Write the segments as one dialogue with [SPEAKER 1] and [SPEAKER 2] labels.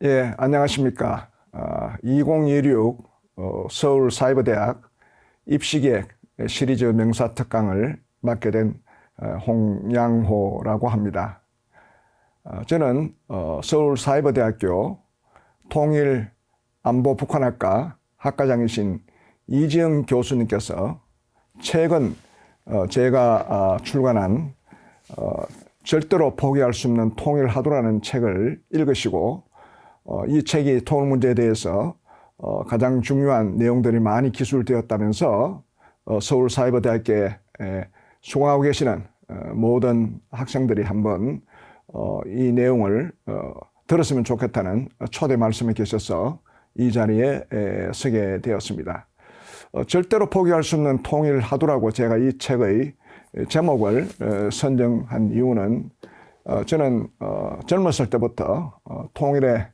[SPEAKER 1] 예, 안녕하십니까. 2026 서울사이버대학 입시계획 시리즈 명사특강을 맡게 된 홍양호라고 합니다. 저는 서울사이버대학교 통일안보북한학과 학과장이신 이지영 교수님께서 최근 제가 출간한 절대로 포기할 수 없는 통일하도라는 책을 읽으시고 이 책이 통일 문제에 대해서 가장 중요한 내용들이 많이 기술되었다면서 서울사이버대학교에 수강하고 계시는 모든 학생들이 한번 이 내용을 들었으면 좋겠다는 초대 말씀에 계셔서 이 자리에 서게 되었습니다. 절대로 포기할 수 없는 통일하도라고 제가 이 책의 제목을 선정한 이유는 저는 젊었을 때부터 통일의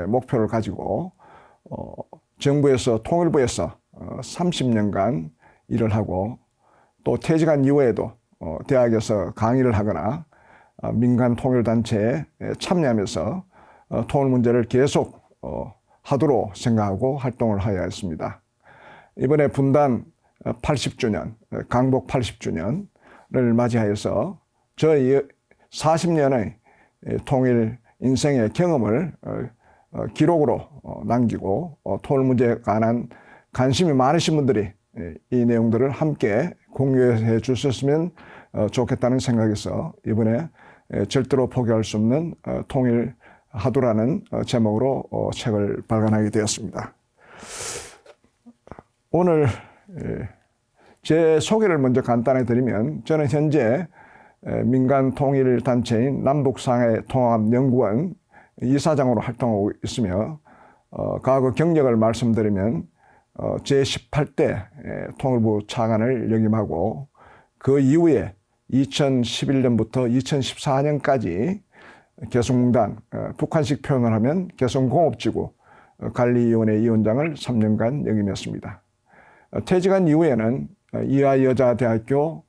[SPEAKER 1] 목표를 가지고 정부에서 통일부에서 30년간 일을 하고 또 퇴직한 이후에도 대학에서 강의를 하거나 민간 통일단체에 참여하면서 통일 문제를 계속 하도록 생각하고 활동을 하여 했습니다. 이번에 분단 80주년, 강복 80주년을 맞이하여서 저희 40년의 통일 인생의 경험을 기록으로 남기고 통일 문제에 관한 관심이 많으신 분들이 이 내용들을 함께 공유해 주셨으면 좋겠다는 생각에서 이번에 절대로 포기할 수 없는 통일하도라는 제목으로 책을 발간하게 되었습니다. 오늘 제 소개를 먼저 간단히 드리면 저는 현재 민간 통일 단체인 남북상해통합연구원 이사장으로 활동하고 있으며 과거 경력을 말씀드리면 제18대 통일부 차관을 역임하고 그 이후에 2011년부터 2014년까지 개성공단, 북한식 표현을 하면 개성공업지구 관리위원회 위원장을 3년간 역임했습니다. 퇴직한 이후에는 이화여자대학교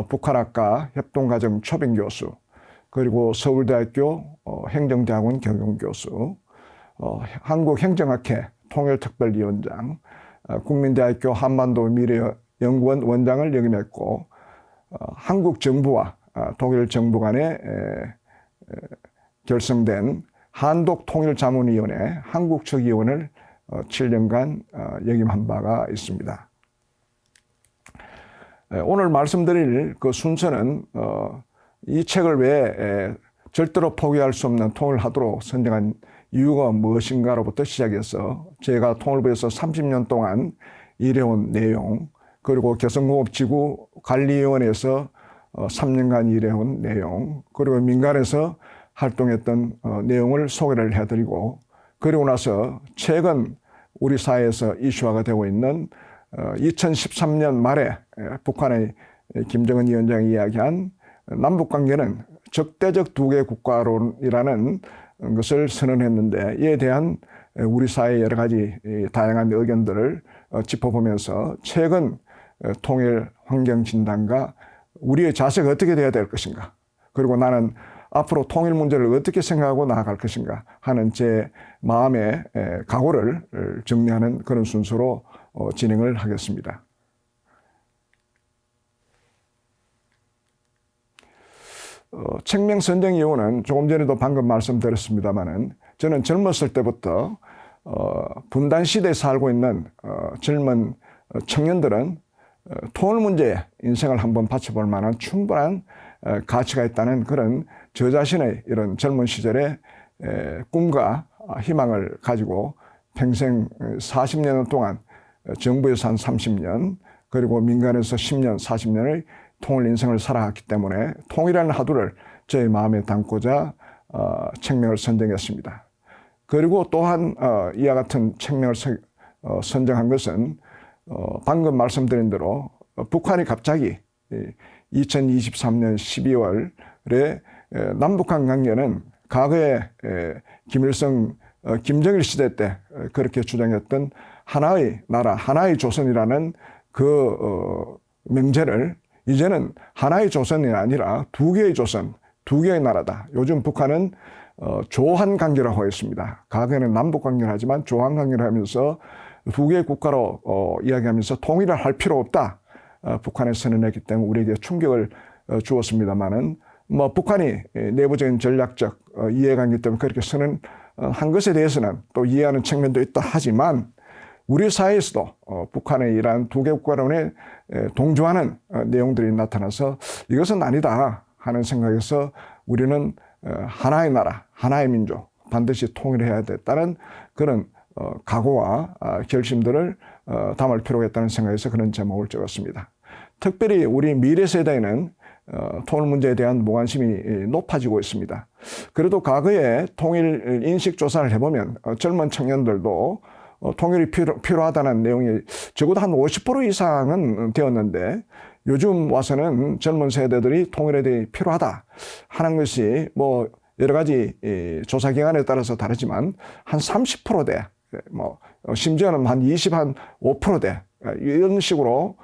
[SPEAKER 1] 북한학과 협동과정 초빙교수, 그리고 서울대학교 행정대학원 경영교수, 한국행정학회 통일특별위원장, 국민대학교 한반도미래연구원 원장을 역임했고 한국정부와 독일정부 간에 결성된 한독통일자문위원회 한국측위원을 7년간 역임한 바가 있습니다. 오늘 말씀드릴 그 순서는 이 책을 왜 절대로 포기할 수 없는 통일하도록 선정한 이유가 무엇인가로부터 시작해서 제가 통일부에서 30년 동안 일해온 내용, 그리고 개성공업지구 관리위원회에서 3년간 일해온 내용, 그리고 민간에서 활동했던 내용을 소개를 해드리고, 그리고 나서 최근 우리 사회에서 이슈화가 되고 있는 2013년 말에 북한의 김정은 위원장이 이야기한 남북관계는 적대적 두개 국가론이라는 것을 선언했는데 이에 대한 우리 사회의 여러 가지 다양한 의견들을 짚어보면서 최근 통일 환경 진단과 우리의 자세가 어떻게 되어야 될 것인가, 그리고 나는 앞으로 통일 문제를 어떻게 생각하고 나아갈 것인가 하는 제 마음의 각오를 정리하는 그런 순서로 진행을 하겠습니다. 책명 선정 이유는 조금 전에도 방금 말씀드렸습니다마는 저는 젊었을 때부터 분단 시대에 살고 있는 젊은 청년들은 통일 문제에 인생을 한번 바쳐볼 만한 충분한 가치가 있다는 그런 저 자신의 이런 젊은 시절의 꿈과 희망을 가지고 평생 40년 동안 정부에서 한 30년, 그리고 민간에서 10년, 40년의 통일 인생을 살아왔기 때문에 통일이라는 하도를 저희 마음에 담고자 책명을 선정했습니다. 그리고 또한 이와 같은 책명을 선정한 것은 방금 말씀드린 대로 북한이 갑자기 2023년 12월에 남북한 관계는 과거에 김일성, 김정일 시대 때 그렇게 주장했던 하나의 나라, 하나의 조선이라는 그 명제를 이제는 하나의 조선이 아니라 두 개의 조선, 두 개의 나라다. 요즘 북한은 조한 관계라고 하였습니다. 과거에는 남북 관계를 하지만 조한 관계를 하면서 두 개의 국가로 이야기하면서 통일을 할 필요 없다. 북한에 선언했기 때문에 우리에게 충격을 주었습니다만은 뭐 북한이 내부적인 전략적 이해관계 때문에 그렇게 선언한 것에 대해서는 또 이해하는 측면도 있다 하지만 우리 사회에서도 북한의 이러한 두 개 국가론에 동조하는 내용들이 나타나서 이것은 아니다 하는 생각에서 우리는 하나의 나라, 하나의 민족 반드시 통일해야 됐다는 그런 각오와 결심들을 담을 필요가 있다는 생각에서 그런 제목을 적었습니다. 특별히 우리 미래 세대에는 통일 문제에 대한 무관심이 높아지고 있습니다. 그래도 과거에 통일 인식 조사를 해보면 젊은 청년들도 통일이 필요하다는 내용이 적어도 한 50% 이상은 되었는데 요즘 와서는 젊은 세대들이 통일에 대해 필요하다 하는 것이 뭐 여러 가지 조사 기관에 따라서 다르지만 한 30%대, 뭐 심지어는 한 25%대 이런 식으로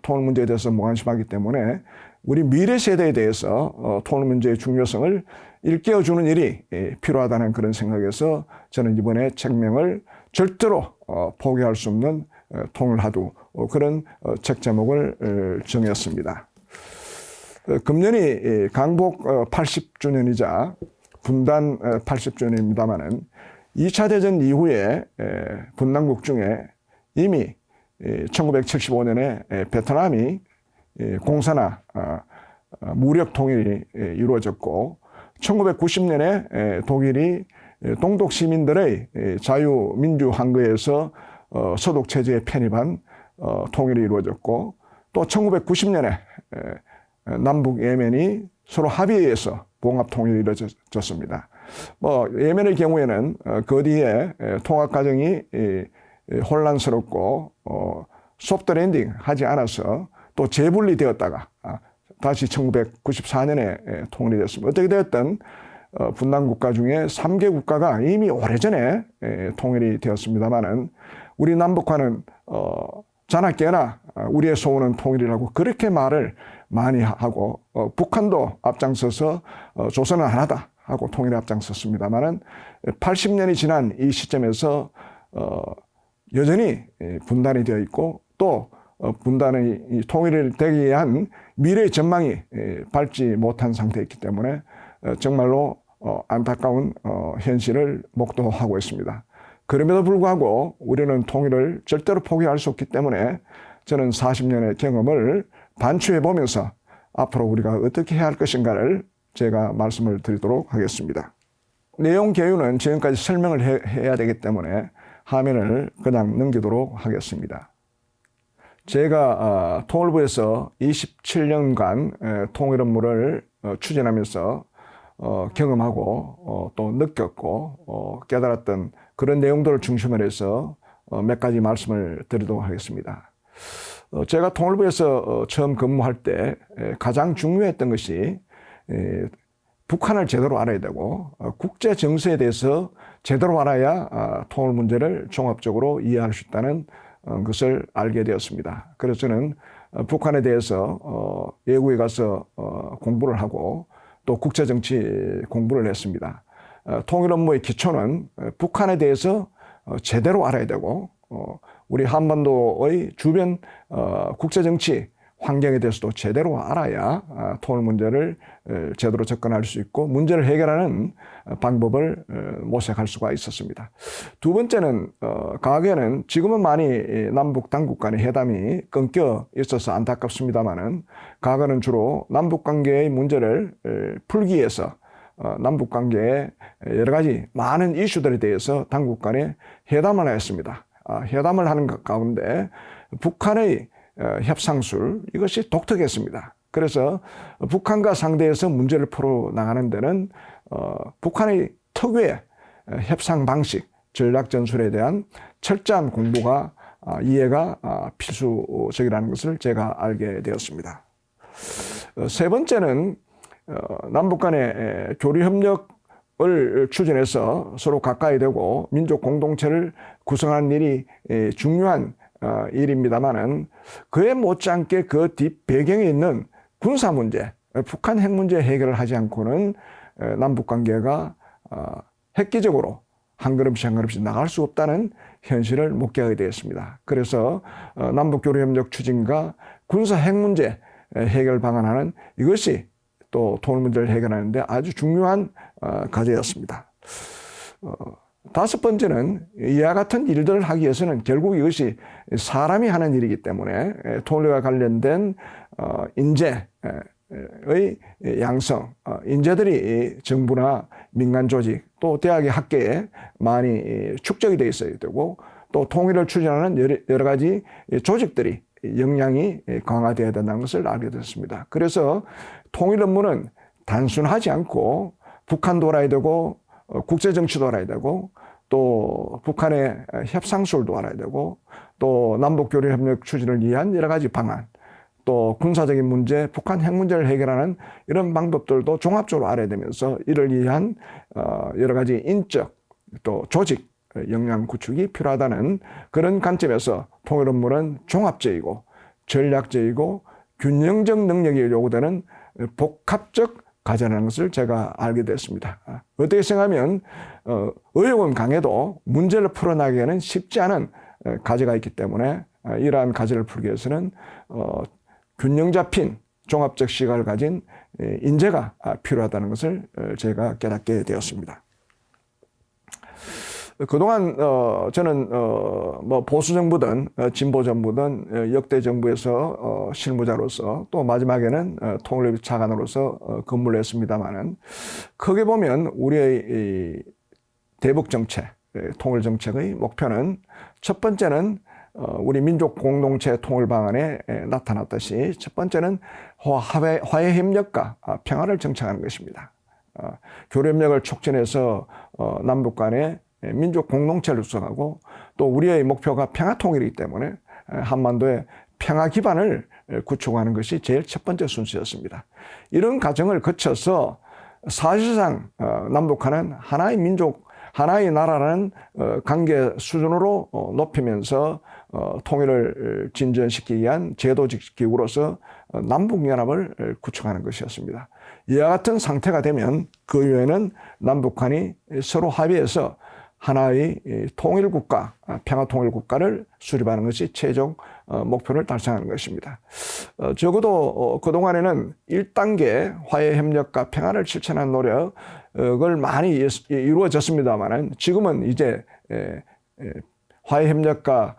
[SPEAKER 1] 통일 문제에 대해서 무관심하기 때문에 우리 미래 세대에 대해서 통일 문제의 중요성을 일깨워주는 일이 필요하다는 그런 생각에서 저는 이번에 책명을 절대로 포기할 수 없는 통일하두 그런 책 제목을 정했습니다. 금년이 강복 80주년이자 분단 80주년입니다만은 2차 대전 이후에 분단국 중에 이미 1975년에 베트남이 공산화 무력 통일이 이루어졌고 1990년에 독일이 동독 시민들의 자유민주 항거에서 서독 체제에 편입한 통일이 이루어졌고 또 1990년에 남북 예멘이 서로 합의해서 봉합 통일이 이루어졌습니다. 뭐 예멘의 경우에는 그 뒤에 통합 과정이 혼란스럽고 소프트 랜딩 하지 않아서 또 재분리되었다가 다시 1994년에 통일이 됐습니다. 어떻게 되었든 분단 국가 중에 3개 국가가 이미 오래전에 통일이 되었습니다만은 우리 남북한은 자나 깨나 우리의 소원은 통일이라고 그렇게 말을 많이 하고 북한도 앞장서서 조선은 하나다 하고 통일에 앞장섰습니다만은 80년이 지난 이 시점에서 여전히 분단이 되어 있고 또 분단의 통일을 되기 위한 미래의 전망이 밝지 못한 상태이기 때문에 정말로 안타까운 현실을 목도하고 있습니다. 그럼에도 불구하고 우리는 통일을 절대로 포기할 수 없기 때문에 저는 40년의 경험을 반추해 보면서 앞으로 우리가 어떻게 해야 할 것인가를 제가 말씀을 드리도록 하겠습니다. 내용 개요는 지금까지 설명을 해야 되기 때문에 화면을 그냥 넘기도록 하겠습니다. 제가 통일부에서 27년간 통일 업무를 추진하면서 경험하고 또 느꼈고 깨달았던 그런 내용들을 중심으로 해서 몇 가지 말씀을 드리도록 하겠습니다. 제가 통일부에서 처음 근무할 때 가장 중요했던 것이 북한을 제대로 알아야 되고 국제 정세에 대해서 제대로 알아야 통일 문제를 종합적으로 이해할 수 있다는 것을 알게 되었습니다. 그래서 저는 북한에 대해서 외국에 가서 공부를 하고 또 국제정치 공부를 했습니다. 통일 업무의 기초는 북한에 대해서 제대로 알아야 되고 우리 한반도의 주변 국제정치 환경에 대해서도 제대로 알아야 통일 문제를 제대로 접근할 수 있고 문제를 해결하는 방법을 모색할 수가 있었습니다. 두 번째는 과거에는 지금은 많이 남북 당국 간의 회담이 끊겨 있어서 안타깝습니다만은 과거는 주로 남북 관계의 문제를 풀기 위해서 남북 관계의 여러 가지 많은 이슈들에 대해서 당국 간에 회담을 했습니다. 회담을 하는 가운데 북한의 협상술 이것이 독특했습니다. 그래서 북한과 상대해서 문제를 풀어 나가는 데는 북한의 특유의 협상 방식, 전략 전술에 대한 철저한 공부가 이해가 필수적이라는 것을 제가 알게 되었습니다. 세 번째는 남북 간의 교류 협력을 추진해서 서로 가까이 되고 민족 공동체를 구성하는 일이 중요한 일입니다만은 그에 못지않게 그 뒷 배경에 있는 군사 문제, 북한 핵 문제 해결을 하지 않고는 남북 관계가 획기적으로 한 걸음씩 한 걸음씩 나갈 수 없다는 현실을 목격하게 되었습니다. 그래서 남북교류협력 추진과 군사 핵 문제 해결 방안하는 이것이 또 통일 문제를 해결하는데 아주 중요한 과제였습니다. 다섯 번째는 이와 같은 일들을 하기 위해서는 결국 이것이 사람이 하는 일이기 때문에 통일과 관련된 인재의 양성, 인재들이 정부나 민간 조직 또 대학의 학계에 많이 축적이 되어 있어야 되고 또 통일을 추진하는 여러 가지 조직들이 역량이 강화되어야 된다는 것을 알게 됐습니다. 그래서 통일 업무는 단순하지 않고 북한도 알아야 되고 국제정치도 알아야 되고 또 북한의 협상술도 알아야 되고 또 남북교류협력 추진을 위한 여러 가지 방안 또 군사적인 문제, 북한 핵 문제를 해결하는 이런 방법들도 종합적으로 알아야 되면서 이를 위한 여러 가지 인적 또 조직 역량 구축이 필요하다는 그런 관점에서 통일 업무는 종합적이고 전략적이고 균형적 능력이 요구되는 복합적 과제라는 것을 제가 알게 됐습니다. 어떻게 생각하면 의욕은 강해도 문제를 풀어나가기에는 쉽지 않은 과제가 있기 때문에 이러한 과제를 풀기 위해서는 균형 잡힌 종합적 시각을 가진 인재가 필요하다는 것을 제가 깨닫게 되었습니다. 그동안 저는 뭐 보수 정부든 진보 정부든 역대 정부에서 실무자로서 또 마지막에는 통일부 차관으로서 근무를 했습니다만은 크게 보면 우리의 대북 정책, 통일 정책의 목표는 첫 번째는 우리 민족 공동체 통일 방안에 나타났듯이 첫 번째는 화해 협력과 평화를 정착하는 것입니다. 교류협력을 촉진해서 남북 간의 민족 공동체를 구성하고 또 우리의 목표가 평화통일이기 때문에 한반도의 평화 기반을 구축하는 것이 제일 첫 번째 순서였습니다. 이런 과정을 거쳐서 사실상 남북한은 하나의 민족, 하나의 나라라는 관계 수준으로 높이면서 통일을 진전시키기 위한 제도적 기구로서 남북연합을 구축하는 것이었습니다. 이와 같은 상태가 되면 그 이후에는 남북한이 서로 합의해서 하나의 통일국가, 평화통일국가를 수립하는 것이 최종 목표를 달성하는 것입니다. 적어도 그동안에는 1단계 화해협력과 평화를 실천하는 노력을 많이 이루어졌습니다만 지금은 이제 화해협력과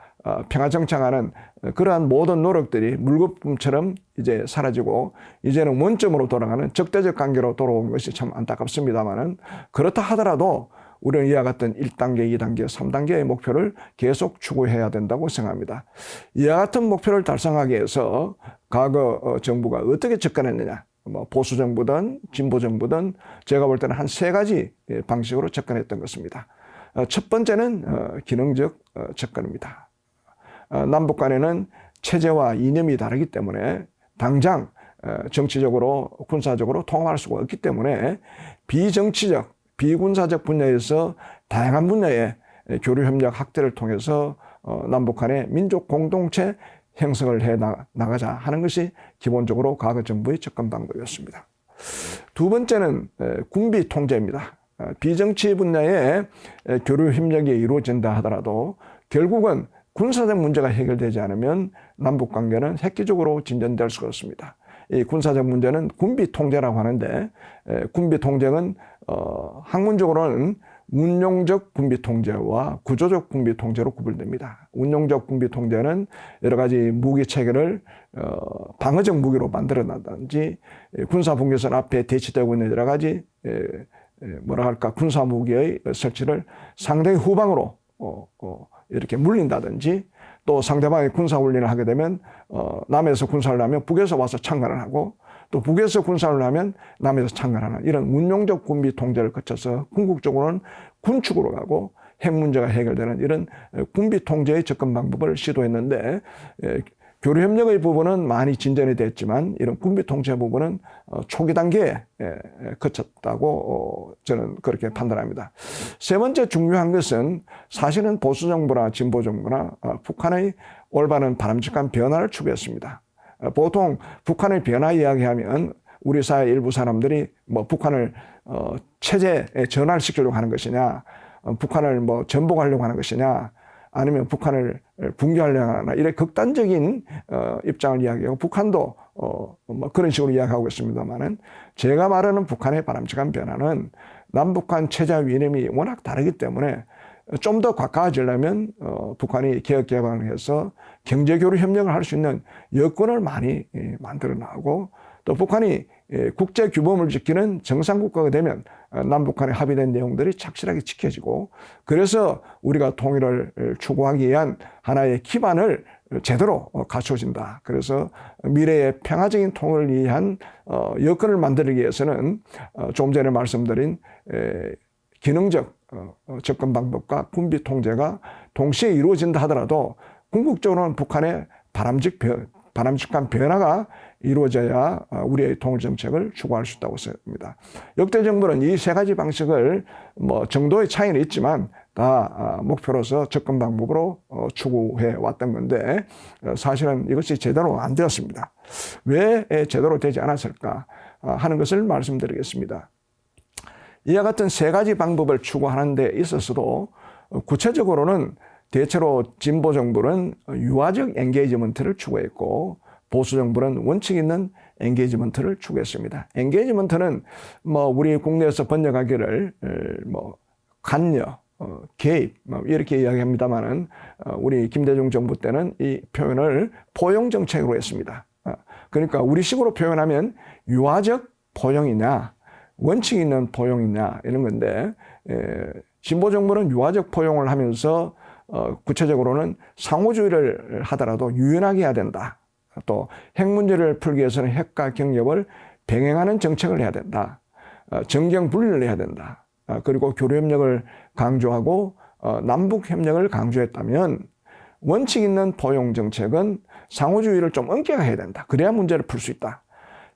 [SPEAKER 1] 평화 정착하는 그러한 모든 노력들이 물거품처럼 이제 사라지고 이제는 원점으로 돌아가는 적대적 관계로 돌아온 것이 참 안타깝습니다만은 그렇다 하더라도 우리는 이와 같은 1단계, 2단계, 3단계의 목표를 계속 추구해야 된다고 생각합니다. 이와 같은 목표를 달성하기 위해서 과거 정부가 어떻게 접근했느냐, 뭐 보수 정부든 진보 정부든 제가 볼 때는 한 세 가지 방식으로 접근했던 것입니다. 첫 번째는 기능적 접근입니다. 남북 간에는 체제와 이념이 다르기 때문에 당장 정치적으로 군사적으로 통합할 수가 없기 때문에 비정치적 비군사적 분야에서 다양한 분야의 교류협력 확대를 통해서 남북 간의 민족 공동체 형성을 해 나가자 하는 것이 기본적으로 과거 정부의 접근 방법이었습니다. 두 번째는 군비 통제입니다. 비정치 분야의 교류협력이 이루어진다 하더라도 결국은 군사적 문제가 해결되지 않으면 남북 관계는 획기적으로 진전될 수가 없습니다. 이 군사적 문제는 군비 통제라고 하는데 군비 통제는 학문적으로는 운용적 군비 통제와 구조적 군비 통제로 구분됩니다. 운용적 군비 통제는 여러 가지 무기 체계를 방어적 무기로 만들어낸다든지 군사 분계선 앞에 대치되고 있는 여러 가지 뭐라 할까 군사 무기의 설치를 상대의 후방으로 이렇게 물린다든지 또 상대방이 군사훈련을 하게 되면 남에서 군사를 하면 북에서 와서 참관을 하고 또 북에서 군사를 하면 남에서 참관하는 이런 운용적 군비 통제를 거쳐서 궁극적으로는 군축으로 가고 핵 문제가 해결되는 이런 군비 통제의 접근 방법을 시도했는데 교류협력의 부분은 많이 진전이 됐지만 이런 군비 통제 부분은 초기 단계에 거쳤다고 저는 그렇게 판단합니다. 세 번째 중요한 것은 사실은 보수 정부나 진보 정부나 북한의 올바른 바람직한 변화를 추구했습니다. 보통 북한의 변화 이야기하면 우리 사회 일부 사람들이 뭐 북한을 체제에 전환시키려고 하는 것이냐, 북한을 뭐 전복하려고 하는 것이냐, 아니면 북한을 붕괴하려고 하나, 이런 극단적인 입장을 이야기하고, 북한도 뭐 그런 식으로 이야기하고 있습니다만은, 제가 말하는 북한의 바람직한 변화는 남북한 체제와 이념이 워낙 다르기 때문에 좀 더 가까워지려면 북한이 개혁 개방을 해서 경제교류 협력을 할 수 있는 여건을 많이 만들어 나가고, 또 북한이 국제 규범을 지키는 정상국가가 되면 남북한에 합의된 내용들이 착실하게 지켜지고, 그래서 우리가 통일을 추구하기 위한 하나의 기반을 제대로 갖춰진다. 그래서 미래의 평화적인 통일을 위한 여건을 만들기 위해서는 조금 전에 말씀드린 기능적 접근 방법과 군비 통제가 동시에 이루어진다 하더라도 궁극적으로는 북한의 바람직한 변화가 이루어져야 우리의 통일 정책을 추구할 수 있다고 생각합니다. 역대 정부는 이 세 가지 방식을 뭐 정도의 차이는 있지만 다 목표로서 접근 방법으로 추구해 왔던 건데, 사실은 이것이 제대로 안 되었습니다. 왜 제대로 되지 않았을까 하는 것을 말씀드리겠습니다. 이와 같은 세 가지 방법을 추구하는 데 있어서도 구체적으로는 대체로 진보 정부는 유화적 엔게이지먼트를 추구했고, 보수 정부는 원칙 있는 엔게이지먼트를 추구했습니다. 엔게이지먼트는 뭐 우리 국내에서 번역하기를 뭐 관여, 개입 이렇게 이야기합니다만은, 우리 김대중 정부 때는 이 표현을 포용 정책으로 했습니다. 그러니까 우리식으로 표현하면 유화적 포용이냐, 원칙 있는 포용이냐 이런 건데, 진보 정부는 유화적 포용을 하면서 구체적으로는 상호주의를 하더라도 유연하게 해야 된다. 또 핵 문제를 풀기 위해서는 핵과 경협을 병행하는 정책을 해야 된다. 정경 분리를 해야 된다. 그리고 교류협력을 강조하고 남북협력을 강조했다면, 원칙 있는 포용 정책은 상호주의를 좀 엄격하게 해야 된다. 그래야 문제를 풀 수 있다.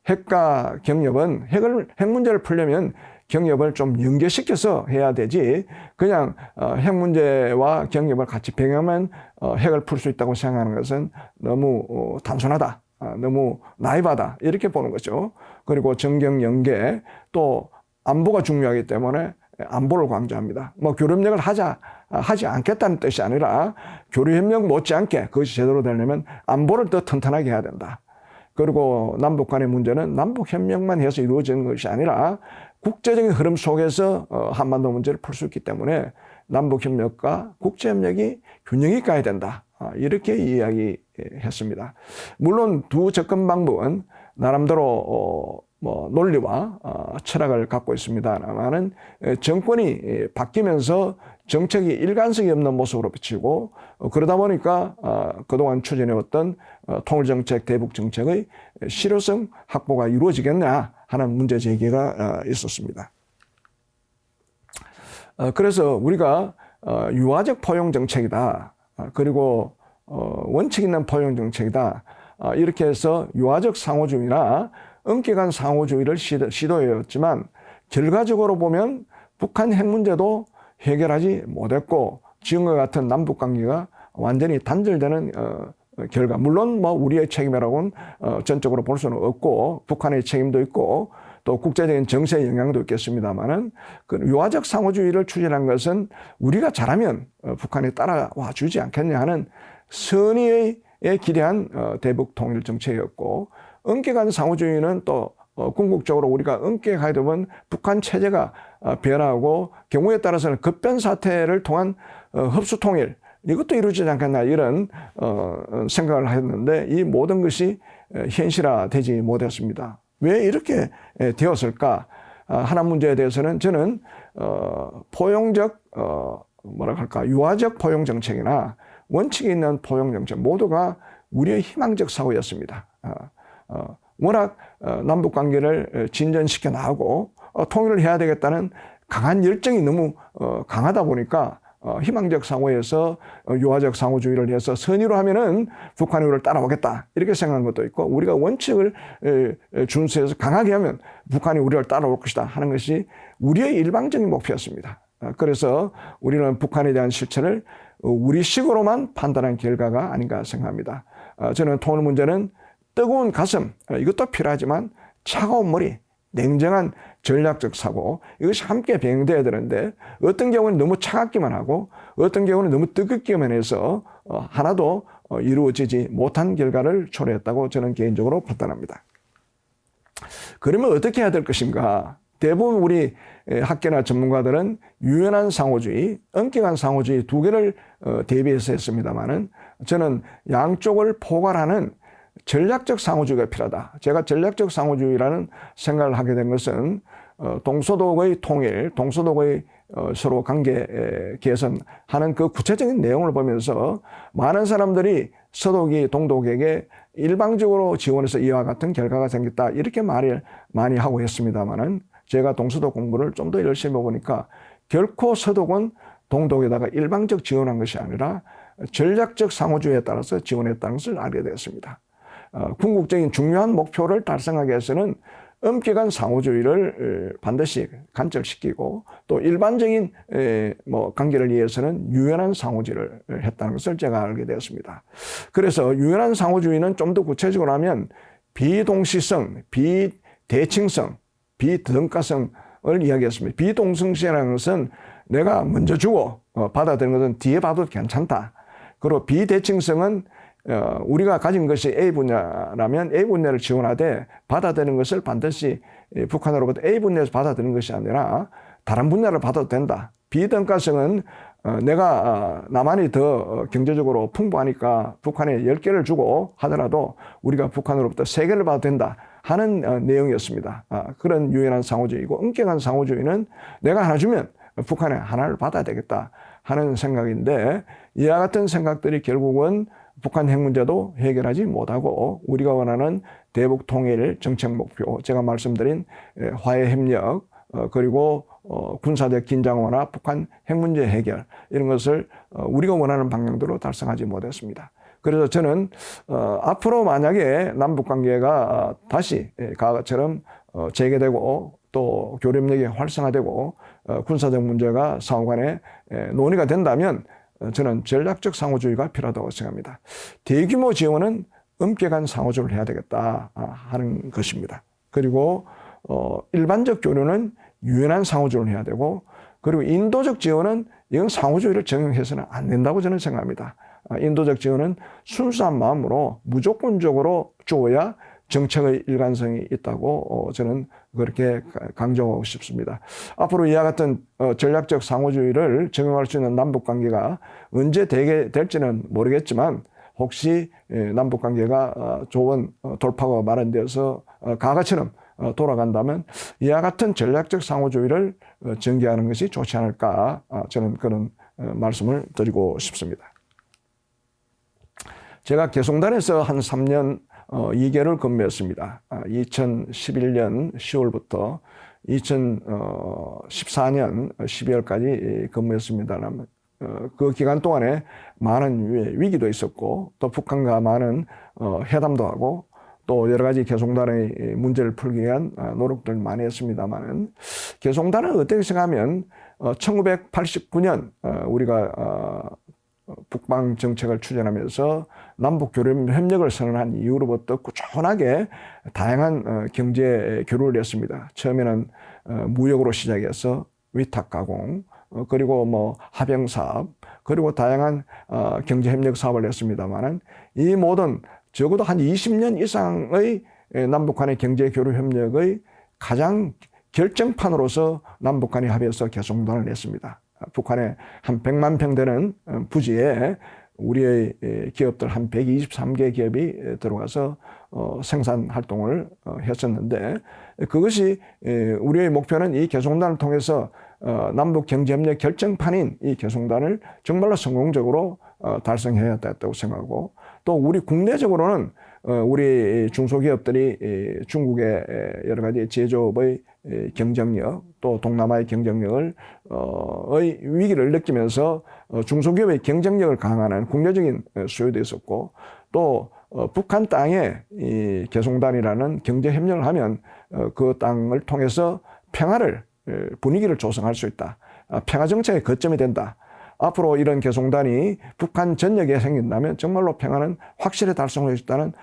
[SPEAKER 1] 핵과 경협은 핵 문제를 풀려면 경협을 좀 연계시켜서 해야 되지, 그냥 핵 문제와 경협을 같이 병행하면 핵을 풀 수 있다고 생각하는 것은 너무 단순하다, 너무 나이바다 이렇게 보는 거죠. 그리고 정경 연계, 또 안보가 중요하기 때문에 안보를 강조합니다. 뭐 교류협력을 하지 않겠다는 뜻이 아니라 교류협력 못지않게 그것이 제대로 되려면 안보를 더 튼튼하게 해야 된다. 그리고 남북 간의 문제는 남북협력만 해서 이루어지는 것이 아니라 국제적인 흐름 속에서 한반도 문제를 풀 수 있기 때문에 남북협력과 국제협력이 균형이 가야 된다. 이렇게 이야기했습니다. 물론 두 접근 방법은 나름대로 뭐 논리와 철학을 갖고 있습니다만은, 정권이 바뀌면서 정책이 일관성이 없는 모습으로 비치고, 그러다 보니까 그동안 추진해왔던 통일정책, 대북정책의 실효성 확보가 이루어지겠냐 하는 문제 제기가 있었습니다. 그래서 우리가 유화적 포용 정책이다, 그리고 원칙 있는 포용 정책이다, 이렇게 해서 유화적 상호주의나 엄격한 상호주의를 시도해왔지만, 결과적으로 보면 북한 핵 문제도 해결하지 못했고, 지금과 같은 남북관계가 완전히 단절되는 결과, 물론 뭐 우리의 책임이라고는 전적으로 볼 수는 없고, 북한의 책임도 있고 또 국제적인 정세의 영향도 있겠습니다만은, 그 유화적 상호주의를 추진한 것은 우리가 잘하면 북한이 따라와 주지 않겠냐 하는 선의에 기대한 대북 통일 정책이었고, 엄격한 상호주의는 또 궁극적으로 우리가 엄격하게 되면 북한 체제가 변화하고 경우에 따라서는 급변 사태를 통한 흡수 통일, 이것도 이루어지지 않겠나 이런 생각을 했는데, 이 모든 것이 현실화되지 못했습니다. 왜 이렇게 되었을까 하는 문제에 대해서는 저는 포용적 유화적 포용 정책이나 원칙이 있는 포용 정책 모두가 우리의 희망적 사고였습니다. 워낙 남북 관계를 진전시켜 나가고 통일을 해야 되겠다는 강한 열정이 너무 강하다 보니까 희망적 상호에서 유화적 상호주의를 해서 선의로 하면은 북한이 우리를 따라오겠다 이렇게 생각하는 것도 있고, 우리가 원칙을 준수해서 강하게 하면 북한이 우리를 따라올 것이다 하는 것이 우리의 일방적인 목표였습니다. 그래서 우리는 북한에 대한 실체를 우리식으로만 판단한 결과가 아닌가 생각합니다. 저는 통일 문제는 뜨거운 가슴, 이것도 필요하지만 차가운 머리, 냉정한 전략적 사고, 이것이 함께 병행돼야 되는데 어떤 경우는 너무 차갑기만 하고 어떤 경우는 너무 뜨겁기만 해서 하나도 이루어지지 못한 결과를 초래했다고 저는 개인적으로 판단합니다. 그러면 어떻게 해야 될 것인가? 대부분 우리 학계나 전문가들은 유연한 상호주의, 엄격한 상호주의 두 개를 대비해서 했습니다만은 저는 양쪽을 포괄하는 전략적 상호주의가 필요하다. 제가 전략적 상호주의라는 생각을 하게 된 것은 동서독의 통일, 동서독의 서로 관계 개선하는 그 구체적인 내용을 보면서 많은 사람들이 서독이 동독에게 일방적으로 지원해서 이와 같은 결과가 생겼다. 이렇게 말을 많이 하고 했습니다만은 제가 동서독 공부를 좀 더 열심히 해보니까 결코 서독은 동독에다가 일방적 지원한 것이 아니라 전략적 상호주의에 따라서 지원했다는 것을 알게 되었습니다. 궁극적인 중요한 목표를 달성하기 위해서는 엄격한 상호주의를 반드시 관철시키고 또 일반적인 관계를 위해서는 유연한 상호주의를 했다는 것을 제가 알게 되었습니다. 그래서 유연한 상호주의는 좀 더 구체적으로 하면 비동시성, 비대칭성, 비등가성을 이야기했습니다. 비동성시라는 것은 내가 먼저 주고 받아들이는 것은 뒤에 봐도 괜찮다. 그리고 비대칭성은 우리가 가진 것이 A 분야라면 A 분야를 지원하되 받아들이는 것을 반드시 북한으로부터 A 분야에서 받아들이는 것이 아니라 다른 분야를 받아도 된다. 비등가성은 내가 남한이 더 경제적으로 풍부하니까 북한에 10개를 주고 하더라도 우리가 북한으로부터 3개를 받아도 된다 하는 내용이었습니다. 그런 유연한 상호주의이고 엄격한 상호주의는 내가 하나 주면 북한에 하나를 받아야 되겠다 하는 생각인데 이와 같은 생각들이 결국은 북한 핵 문제도 해결하지 못하고 우리가 원하는 대북 통일 정책 목표, 제가 말씀드린 화해 협력, 그리고 군사적 긴장 완화, 북한 핵 문제 해결 이런 것을 우리가 원하는 방향대로 달성하지 못했습니다. 그래서 저는 앞으로 만약에 남북 관계가 다시 과거처럼 재개되고 또 교류협력이 활성화되고 군사적 문제가 상호 간에 논의가 된다면 저는 전략적 상호주의가 필요하다고 생각합니다. 대규모 지원은 엄격한 상호주의를 해야 되겠다 하는 것입니다. 그리고 일반적 교류는 유연한 상호주의를 해야 되고 그리고 인도적 지원은 이건 상호주의를 적용해서는 안 된다고 저는 생각합니다. 인도적 지원은 순수한 마음으로 무조건적으로 주어야 정책의 일관성이 있다고 저는 그렇게 강조하고 싶습니다. 앞으로 이와 같은 전략적 상호주의를 적용할 수 있는 남북관계가 언제 되게 될지는 모르겠지만 혹시 남북관계가 좋은 돌파구가 마련되어서 과거처럼 돌아간다면 이와 같은 전략적 상호주의를 전개하는 것이 좋지 않을까 저는 그런 말씀을 드리고 싶습니다. 제가 개성단에서 한 3년 2개를 근무했습니다. 2011년 10월부터 2014년 12월까지 근무했습니다만 그 기간 동안에 많은 위기도 있었고 또 북한과 많은 회담도 하고 또 여러 가지 개성단의 문제를 풀기 위한 노력들을 많이 했습니다만 개성단은 어떻게 생각하면 1989년 우리가 북방 정책을 추진하면서 남북 교류 협력을 선언한 이후로부터 꾸준하게 다양한 경제 교류를 했습니다. 처음에는 무역으로 시작해서 위탁 가공, 그리고 합영 사업, 그리고 다양한 경제 협력 사업을 했습니다만은 이 모든 적어도 한 20년 이상의 남북 간의 경제 교류 협력의 가장 결정판으로서 남북 간의 합의해서 개성단을 냈습니다. 북한에 한 100만 평 되는 부지에 우리의 기업들 한 123개 기업이 들어가서 생산 활동을 했었는데 그것이 우리의 목표는 이 개성단을 통해서 남북 경제협력 결정판인 이 개성단을 정말로 성공적으로 달성해야 됐다고 생각하고 또 우리 국내적으로는 우리 중소기업들이 중국의 여러 가지 제조업의 경쟁력 또 동남아의 경쟁력을 의 위기를 느끼면서 중소기업의 경쟁력을 강화하는 국내적인 수요도 있었고 또 북한 땅에 이 개성단이라는 경제협력을 하면 그 땅을 통해서 평화를 분위기를 조성할 수 있다. 평화정책의 거점이 된다. 앞으로 이런 개성단이 북한 전역에 생긴다면 정말로 평화는 확실히 달성할 수 있다는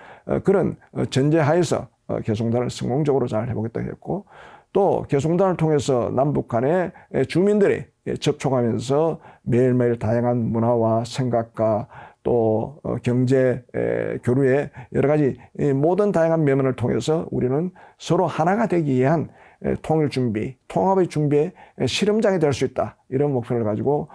[SPEAKER 1] 그런 전제하에서 개성단을 성공적으로 잘 해보겠다고 했고, 또 개성단을 통해서 남북 간의 주민들이 접촉하면서 매일매일 다양한 문화와 생각과 또 경제 교류의 여러 가지 모든 다양한 면면을 통해서 우리는 서로 하나가 되기 위한 통일 준비, 통합의 준비의 실험장이 될 수 있다. 이런 목표를 가지고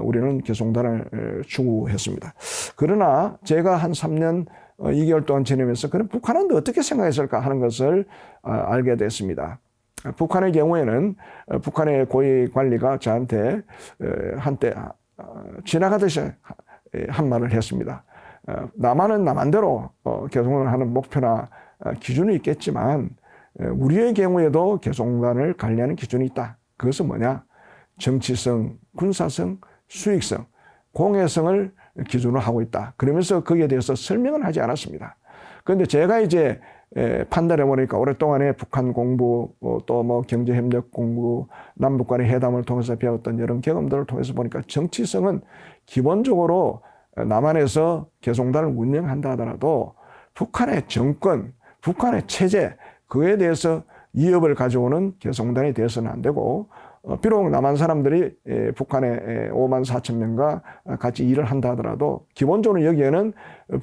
[SPEAKER 1] 우리는 개성단을 추구했습니다. 그러나 제가 한 3년 2개월 동안 지내면서 그럼 북한은 어떻게 생각했을까 하는 것을 알게 됐습니다. 북한의 경우에는 북한의 고위 관리가 저한테 한때 지나가듯이 한 말을 했습니다. 남한은 남한대로 개성을 하는 목표나 기준이 있겠지만 우리의 경우에도 개성단을 관리하는 기준이 있다. 그것은 뭐냐? 정치성, 군사성, 수익성, 공해성을 기준으로 하고 있다. 그러면서 거기에 대해서 설명을 하지 않았습니다. 그런데 제가 이제 판단해 보니까 오랫동안에 북한 공부, 또 뭐 경제협력 공부, 남북 간의 회담을 통해서 배웠던 여러 경험들을 통해서 보니까 정치성은 기본적으로 남한에서 개성단을 운영한다 하더라도 북한의 정권, 북한의 체제, 그에 대해서 위협을 가져오는 개성단이 되어서는 안 되고, 비록 남한 사람들이 북한의 5만 4천 명과 같이 일을 한다 하더라도 기본적으로 여기에는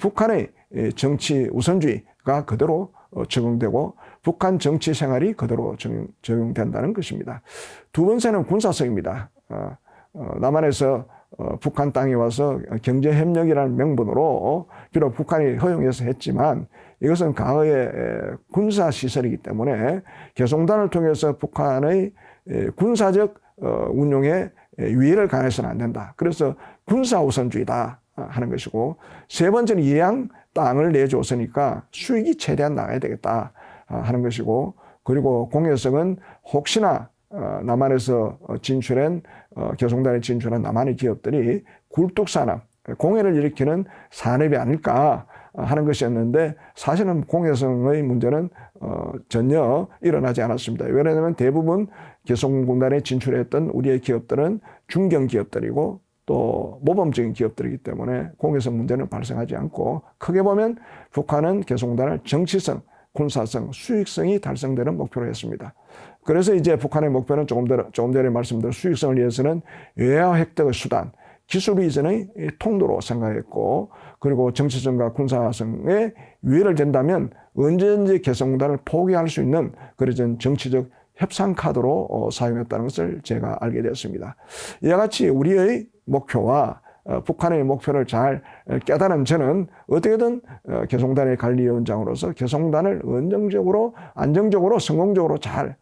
[SPEAKER 1] 북한의 정치 우선주의가 그대로 적용되고 북한 정치 생활이 그대로 적용된다는 것입니다. 두 번째는 군사성입니다. 남한에서 북한 땅에 와서 경제협력이라는 명분으로 비록 북한이 허용해서 했지만 이것은 과거의 군사시설이기 때문에 개성단을 통해서 북한의 군사적 운용에 위해를 가해서는 안 된다. 그래서 군사우선주의다 하는 것이고, 세 번째는 이양 땅을 내줬으니까 수익이 최대한 나가야 되겠다 하는 것이고, 그리고 공여성은 혹시나 남한에서 진출한 개성단에 진출한 남한의 기업들이 굴뚝산업, 공해를 일으키는 산업이 아닐까 하는 것이었는데 사실은 공해성의 문제는 전혀 일어나지 않았습니다. 왜냐하면 대부분 개성군단에 진출했던 우리의 기업들은 중견 기업들이고 또 모범적인 기업들이기 때문에 공해성 문제는 발생하지 않고, 크게 보면 북한은 개성군단을 정치성, 군사성, 수익성이 달성되는 목표로 했습니다. 그래서 이제 북한의 목표는 조금 전에 말씀드린 수익성을 위해서는 외화 획득의 수단, 기술 이전의 통로로 생각했고, 그리고 정치성과 군사성에 위해를 된다면 언제든지 개성군단을 포기할 수 있는 그런 정치적 협상 카드로 사용했다는 것을 제가 알게 되었습니다. 이와 같이 우리의 목표와 북한의 목표를 잘 깨달은 저는 어떻게든 개성단의 관리위원장으로서 개성단을 안정적으로 성공적으로 잘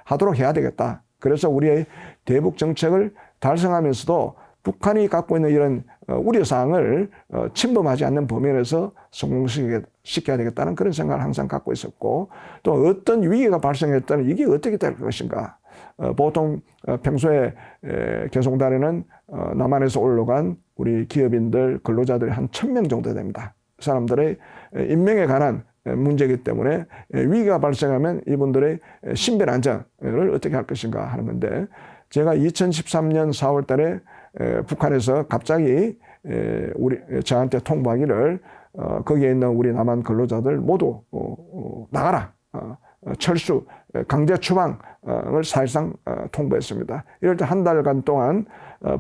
[SPEAKER 1] 하도록 해야 되겠다. 그래서 우리의 대북 정책을 달성하면서도 북한이 갖고 있는 이런 우려사항을 침범하지 않는 범위에서 성공시켜야 되겠다는 그런 생각을 항상 갖고 있었고, 또 어떤 위기가 발생했다면 이게 어떻게 될 것인가. 보통 평소에 개성단에는 남한에서 올라간 우리 기업인들, 근로자들이 한 1,000명 정도 됩니다. 사람들의 인명에 관한 문제이기 때문에 위기가 발생하면 이분들의 신변 안전을 어떻게 할 것인가 하는 건데, 제가 2013년 4월 달에 북한에서 갑자기 저한테 통보하기를 거기에 있는 우리 남한 근로자들 모두 나가라, 철수, 강제 추방을 사실상 통보했습니다. 이럴 때 한 달간 동안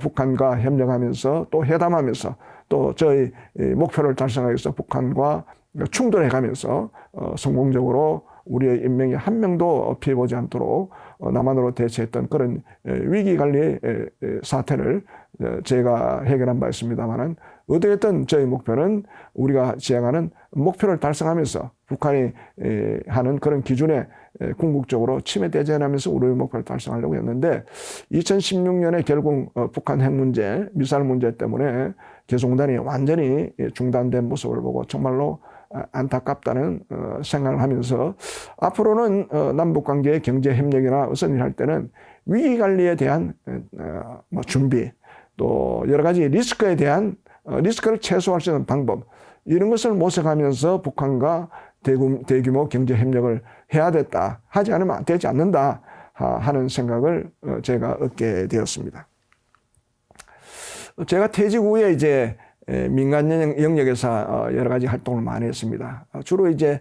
[SPEAKER 1] 북한과 협력하면서 또 회담하면서 또 저희 목표를 달성하기 위해서 북한과 충돌해가면서 성공적으로 우리의 인명이 한 명도 피해 보지 않도록 남한으로 대처했던 그런 위기관리 사태를 제가 해결한 바 있습니다만은, 어떻게든 저희 목표는 우리가 지향하는 목표를 달성하면서 북한이 하는 그런 기준에 궁극적으로 침해되지 않으면서 우리의 목표를 달성하려고 했는데, 2016년에 결국 북한 핵 문제, 미사일 문제 때문에 개성군단이 완전히 중단된 모습을 보고 정말로 안타깝다는 생각을 하면서, 앞으로는 남북관계의 경제협력이나 어떤 일 할 때는 위기관리에 대한 준비, 또 여러 가지 리스크에 대한 리스크를 최소화할 수 있는 방법, 이런 것을 모색하면서 북한과 대규모 경제협력을 해야 됐다, 하지 않으면 되지 않는다 하는 생각을 제가 얻게 되었습니다. 제가 퇴직 후에 이제 민간 영역에서 여러 가지 활동을 많이 했습니다. 주로 이제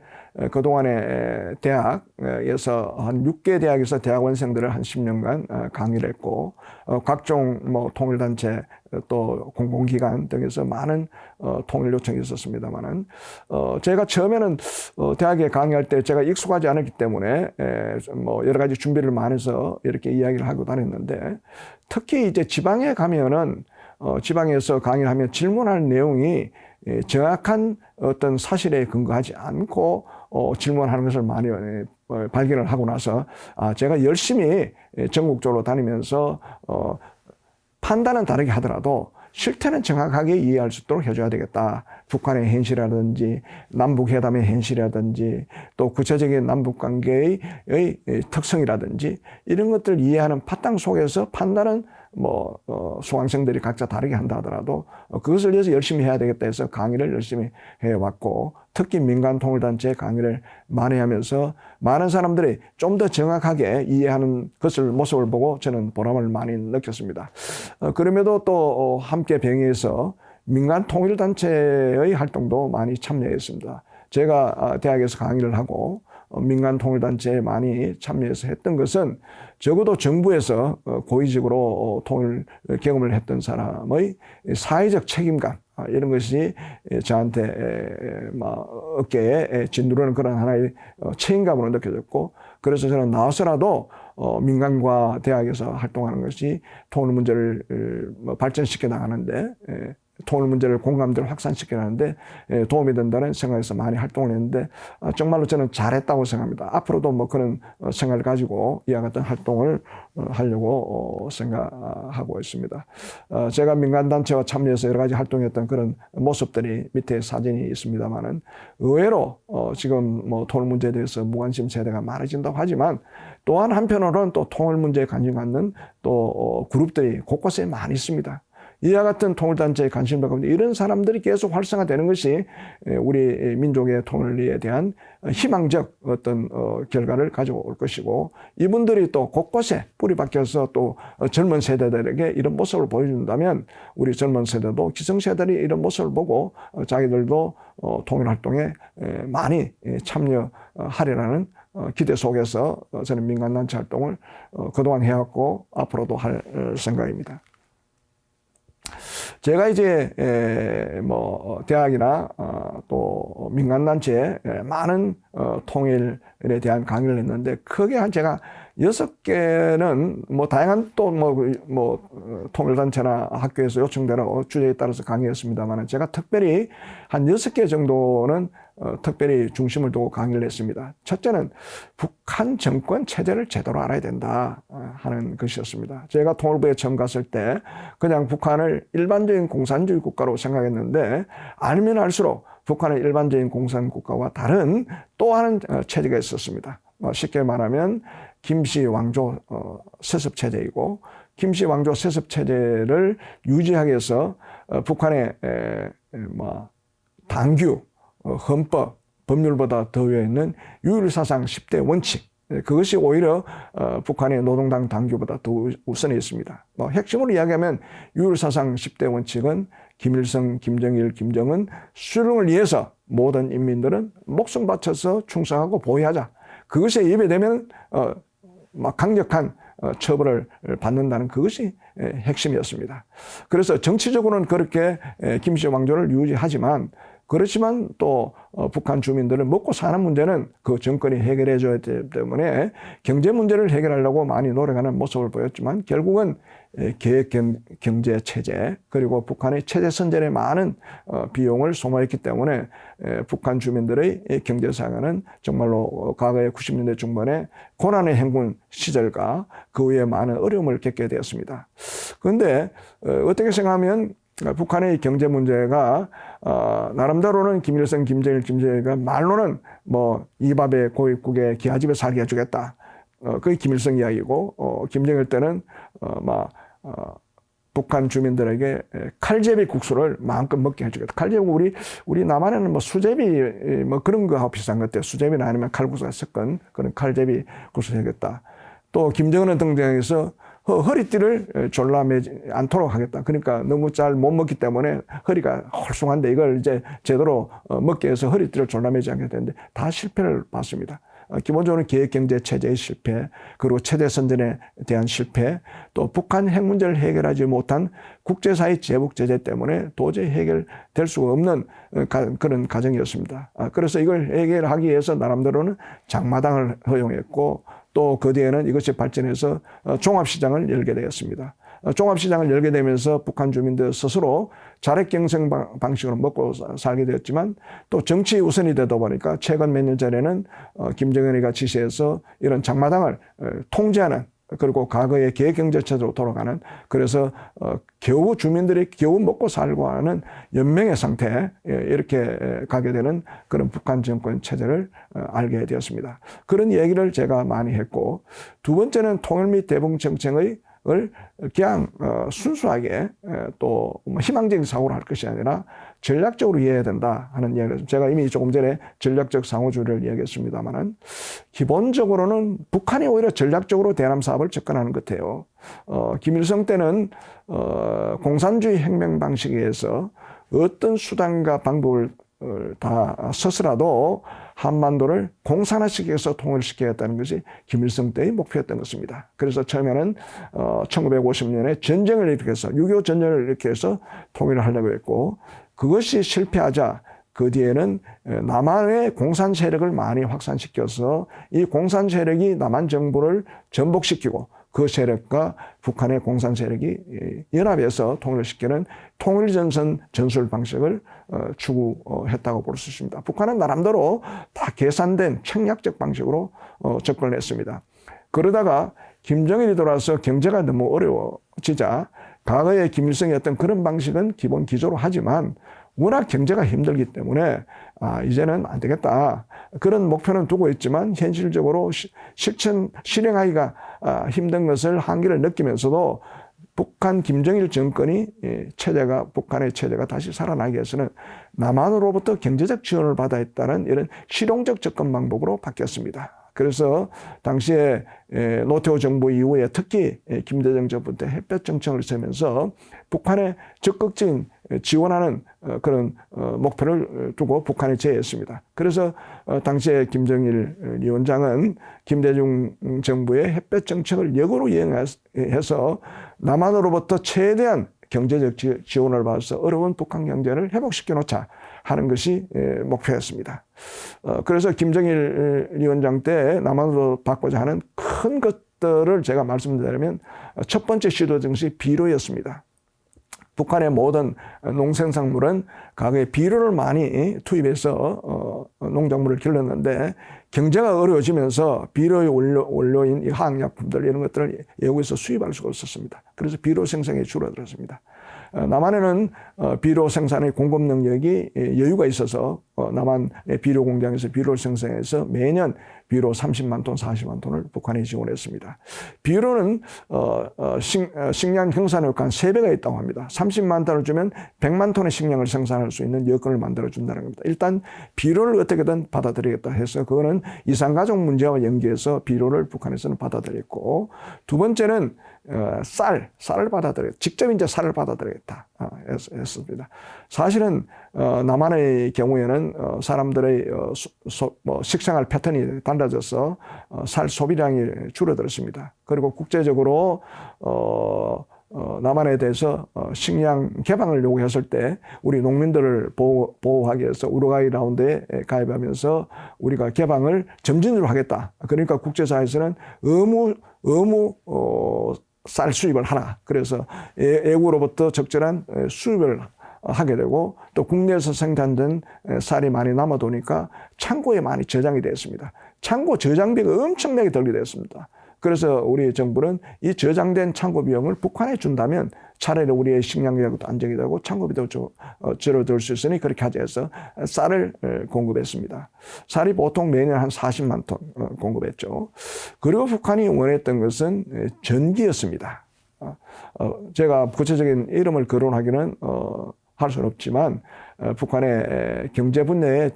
[SPEAKER 1] 그동안에 대학에서 한 6개 대학에서 대학원생들을 한 10년간 강의를 했고, 각종 뭐 통일단체 또 공공기관 등에서 많은 통일 요청이 있었습니다만은, 제가 처음에는 대학에 강의할 때 제가 익숙하지 않았기 때문에 뭐 여러 가지 준비를 많이 해서 이렇게 이야기를 하고 다녔는데, 특히 이제 지방에 가면은 지방에서 강의를 하면 질문하는 내용이 정확한 어떤 사실에 근거하지 않고 질문하는 것을 많이 발견을 하고 나서, 제가 열심히 전국적으로 다니면서 판단은 다르게 하더라도 실태는 정확하게 이해할 수 있도록 해줘야 되겠다. 북한의 현실이라든지 남북회담의 현실이라든지 또 구체적인 남북관계의 특성이라든지 이런 것들을 이해하는 바탕 속에서 판단은 뭐 수강생들이 각자 다르게 한다 하더라도 그것을 위해서 열심히 해야 되겠다 해서 강의를 열심히 해왔고, 특히 민간 통일단체 강의를 많이 하면서 많은 사람들이 좀 더 정확하게 이해하는 것을 모습을 보고 저는 보람을 많이 느꼈습니다. 그럼에도 또 함께 병행해서 민간 통일단체의 활동도 많이 참여했습니다. 제가 대학에서 강의를 하고 민간 통일단체에 많이 참여해서 했던 것은 적어도 정부에서 고위직으로 통일 경험을 했던 사람의 사회적 책임감, 이런 것이 저한테 어깨에 짓누르는 그런 하나의 책임감으로 느껴졌고, 그래서 저는 나와서라도 민간과 대학에서 활동하는 것이 통일 문제를 발전시켜 나가는데, 통일 문제를 공감대를 확산시켜 나가는데 도움이 된다는 생각에서 많이 활동을 했는데, 정말로 저는 잘했다고 생각합니다. 앞으로도 뭐 그런 생각을 가지고 이와 같은 활동을 하려고 생각하고 있습니다. 제가 민간단체와 참여해서 여러 가지 활동했던 그런 모습들이 밑에 사진이 있습니다만은, 의외로 지금 뭐 통일 문제에 대해서 무관심 세대가 많아진다고 하지만, 또한 한편으로는 또 통일 문제에 관심 갖는 또 그룹들이 곳곳에 많이 있습니다. 이와 같은 통일단체에 관심을 갖고 있는 이런 사람들이 계속 활성화되는 것이 우리 민족의 통일에 대한 희망적 어떤 결과를 가져올 것이고, 이분들이 또 곳곳에 뿌리 박혀서 또 젊은 세대들에게 이런 모습을 보여준다면 우리 젊은 세대도 기성세대들이 이런 모습을 보고 자기들도 통일활동에 많이 참여하리라는 기대 속에서 저는 민간단체 활동을 그동안 해왔고 앞으로도 할 생각입니다. 제가 이제 뭐 대학이나 또 민간단체에 많은 통일에 대한 강의를 했는데, 크게 한 제가 6개는 뭐 다양한 또 뭐 통일단체나 학교에서 요청되는 주제에 따라서 강의했습니다만, 제가 특별히 한 6개 정도는 특별히 중심을 두고 강의를 했습니다. 첫째는 북한 정권 체제를 제대로 알아야 된다 하는 것이었습니다. 제가 통일부에 처음 갔을 때 그냥 북한을 일반적인 공산주의 국가로 생각했는데, 알면 알수록 북한은 일반적인 공산국가와 다른 또 하나는 체제가 있었습니다. 쉽게 말하면 김씨 왕조 세습 체제이고, 김씨 왕조 세습 체제를 유지하기 위해서 북한의 당규, 헌법, 법률보다 더 위에 있는 유일사상 10대 원칙, 그것이 오히려 북한의 노동당 당규보다 더 우선에 있습니다. 핵심으로 이야기하면 유일사상 10대 원칙은 김일성, 김정일, 김정은 수령을 위해서 모든 인민들은 목숨 바쳐서 충성하고 보위하자. 그것에 예배되면 강력한 처벌을 받는다는 그것이 핵심이었습니다. 그래서 정치적으로는 그렇게 김씨 왕조를 유지하지만, 그렇지만 또 북한 주민들은 먹고 사는 문제는 그 정권이 해결해 줘야 되기 때문에 경제 문제를 해결하려고 많이 노력하는 모습을 보였지만, 결국은 계획 경제 체제, 그리고 북한의 체제 선전에 많은 비용을 소모했기 때문에 북한 주민들의 경제 상황은 정말로 과거의 90년대 중반에 고난의 행군 시절과 그 후에 많은 어려움을 겪게 되었습니다. 그런데 어떻게 생각하면 북한의 경제 문제가 나름대로는 김일성, 김정일, 김정일가 말로는 뭐 이밥에 고깃국에 기아집에 살게 해주겠다. 그게 김일성 이야기고, 김정일 때는 북한 주민들에게 칼제비 국수를 마음껏 먹게 해주겠다. 칼제비 우리 남한에는 뭐 수제비 뭐 그런 거하고 비슷한 것 같아요. 수제비나 아니면 칼국수가 섞은 그런 칼제비 국수를 해야겠다. 또 김정은은 등장해서 허리띠를 졸라매지 않도록 하겠다. 그러니까 너무 잘 못 먹기 때문에 허리가 홀숭한데 이걸 이제 제대로 먹기 위해서 허리띠를 졸라매지 않게 되는데 다 실패를 봤습니다. 기본적으로 계획경제체제의 실패, 그리고 체제선전에 대한 실패, 또 북한 핵 문제를 해결하지 못한 국제사회 제복제재 때문에 도저히 해결될 수가 없는 그런 과정이었습니다. 그래서 이걸 해결하기 위해서 나름대로는 장마당을 허용했고 또 그 뒤에는 이것이 발전해서 종합시장을 열게 되었습니다. 종합시장을 열게 되면서 북한 주민들 스스로 자력경생 방식으로 먹고 살게 되었지만 또 정치 우선이 되다 보니까 최근 몇 년 전에는 김정은이가 지시해서 이런 장마당을 통제하는 그리고 과거의 계획경제체제로 돌아가는 그래서 겨우 주민들이 겨우 먹고 살고 하는 연명의 상태에 이렇게 가게 되는 그런 북한 정권 체제를 알게 되었습니다. 그런 얘기를 제가 많이 했고 두 번째는 통일 및 대북 정책의 그냥 순수하게 또 희망적인 사고를 할 것이 아니라 전략적으로 이해해야 된다 하는 이야기를 제가 이미 조금 전에 전략적 상호주의를 이야기했습니다만은 기본적으로는 북한이 오히려 전략적으로 대남 사업을 접근하는 것 같아요. 김일성 때는 공산주의 혁명 방식에 의해서 어떤 수단과 방법을 다 써서라도 한반도를 공산화시켜서 통일시키겠다는 것이 김일성 때의 목표였던 것입니다. 그래서 처음에는 1950년에 전쟁을 일으켜서 6.25 전쟁을 일으켜서 통일을 하려고 했고 그것이 실패하자 그 뒤에는 남한의 공산 세력을 많이 확산시켜서 이 공산 세력이 남한 정부를 전복시키고 그 세력과 북한의 공산 세력이 연합해서 통일시키는 통일전선 전술 방식을 추구했다고 볼 수 있습니다. 북한은 나름대로 다 계산된 청약적 방식으로 접근을 했습니다. 그러다가 김정일이 돌아와서 경제가 너무 어려워지자 과거에 김일성이 했던 그런 방식은 기본 기조로 하지만 워낙 경제가 힘들기 때문에 이제는 안 되겠다. 그런 목표는 두고 있지만 현실적으로 실행하기가 힘든 것을 한계를 느끼면서도 북한 김정일 정권이 북한의 체제가 다시 살아나기 위해서는 남한으로부터 경제적 지원을 받아야 했다는 이런 실용적 접근 방법으로 바뀌었습니다. 그래서 당시에 노태우 정부 이후에 특히 김대중 정부 때 햇볕 정책을 세우면서 북한에 적극적인 지원하는 그런 목표를 두고 북한에 제의했습니다. 그래서 당시에 김정일 위원장은 김대중 정부의 햇볕 정책을 역으로 이행해서 남한으로부터 최대한 경제적 지원을 받아서 어려운 북한 경제를 회복시켜 놓자 하는 것이 목표였습니다. 그래서 김정일 위원장 때 남한으로 받고자 하는 큰 것들을 제가 말씀드리면 첫 번째 시도 정시 비료였습니다. 북한의 모든 농생산물은 과거에 비료를 많이 투입해서 농작물을 길렀는데 경제가 어려워지면서 비료의 원료인 이 화학약품들 이런 것들을 외국에서 수입할 수가 없었습니다. 그래서 비료 생산이 줄어들었습니다. 남한에는 비료 생산의 공급 능력이 여유가 있어서 남한의 비료 공장에서 비료를 생산해서 매년 비료 30만 톤, 40만 톤을 북한에 지원했습니다. 비료는 식량 경산 효과 한 3배가 있다고 합니다. 30만 톤을 주면 100만 톤의 식량을 생산할 수 있는 여건을 만들어준다는 겁니다. 일단 비료를 어떻게든 받아들이겠다 해서 그거는 이산가족 문제와 연계해서 비료를 북한에서는 받아들였고 두 번째는 쌀을 받아들였다. 직접 이제 쌀을 받아들였다 했습니다. 사실은 남한의 경우에는 사람들의 식생활 패턴이 달라져서 쌀 소비량이 줄어들었습니다. 그리고 국제적으로 남한에 대해서 식량 개방을 요구했을 때 우리 농민들을 보호하기 위해서 우루과이 라운드에 가입하면서 우리가 개방을 점진으로 하겠다. 그러니까 국제사회에서는 의무 쌀 수입을 하라. 그래서 외국으로부터 적절한 수입을 하게 되고 또 국내에서 생산된 쌀이 많이 남아도니까 창고에 많이 저장이 되었습니다. 창고 저장비가 엄청나게 들게 되었습니다. 그래서 우리 정부는 이 저장된 창고 비용을 북한에 준다면 차라리 우리의 식량 가격도 안정이 되고 창고비도 줄어들 수 있으니 그렇게 하자 해서 쌀을 공급했습니다. 쌀이 보통 매년 한 40만 톤 공급했죠. 그리고 북한이 원했던 것은 전기였습니다. 제가 구체적인 이름을 거론하기는 할 수는 없지만 북한의 경제 분야에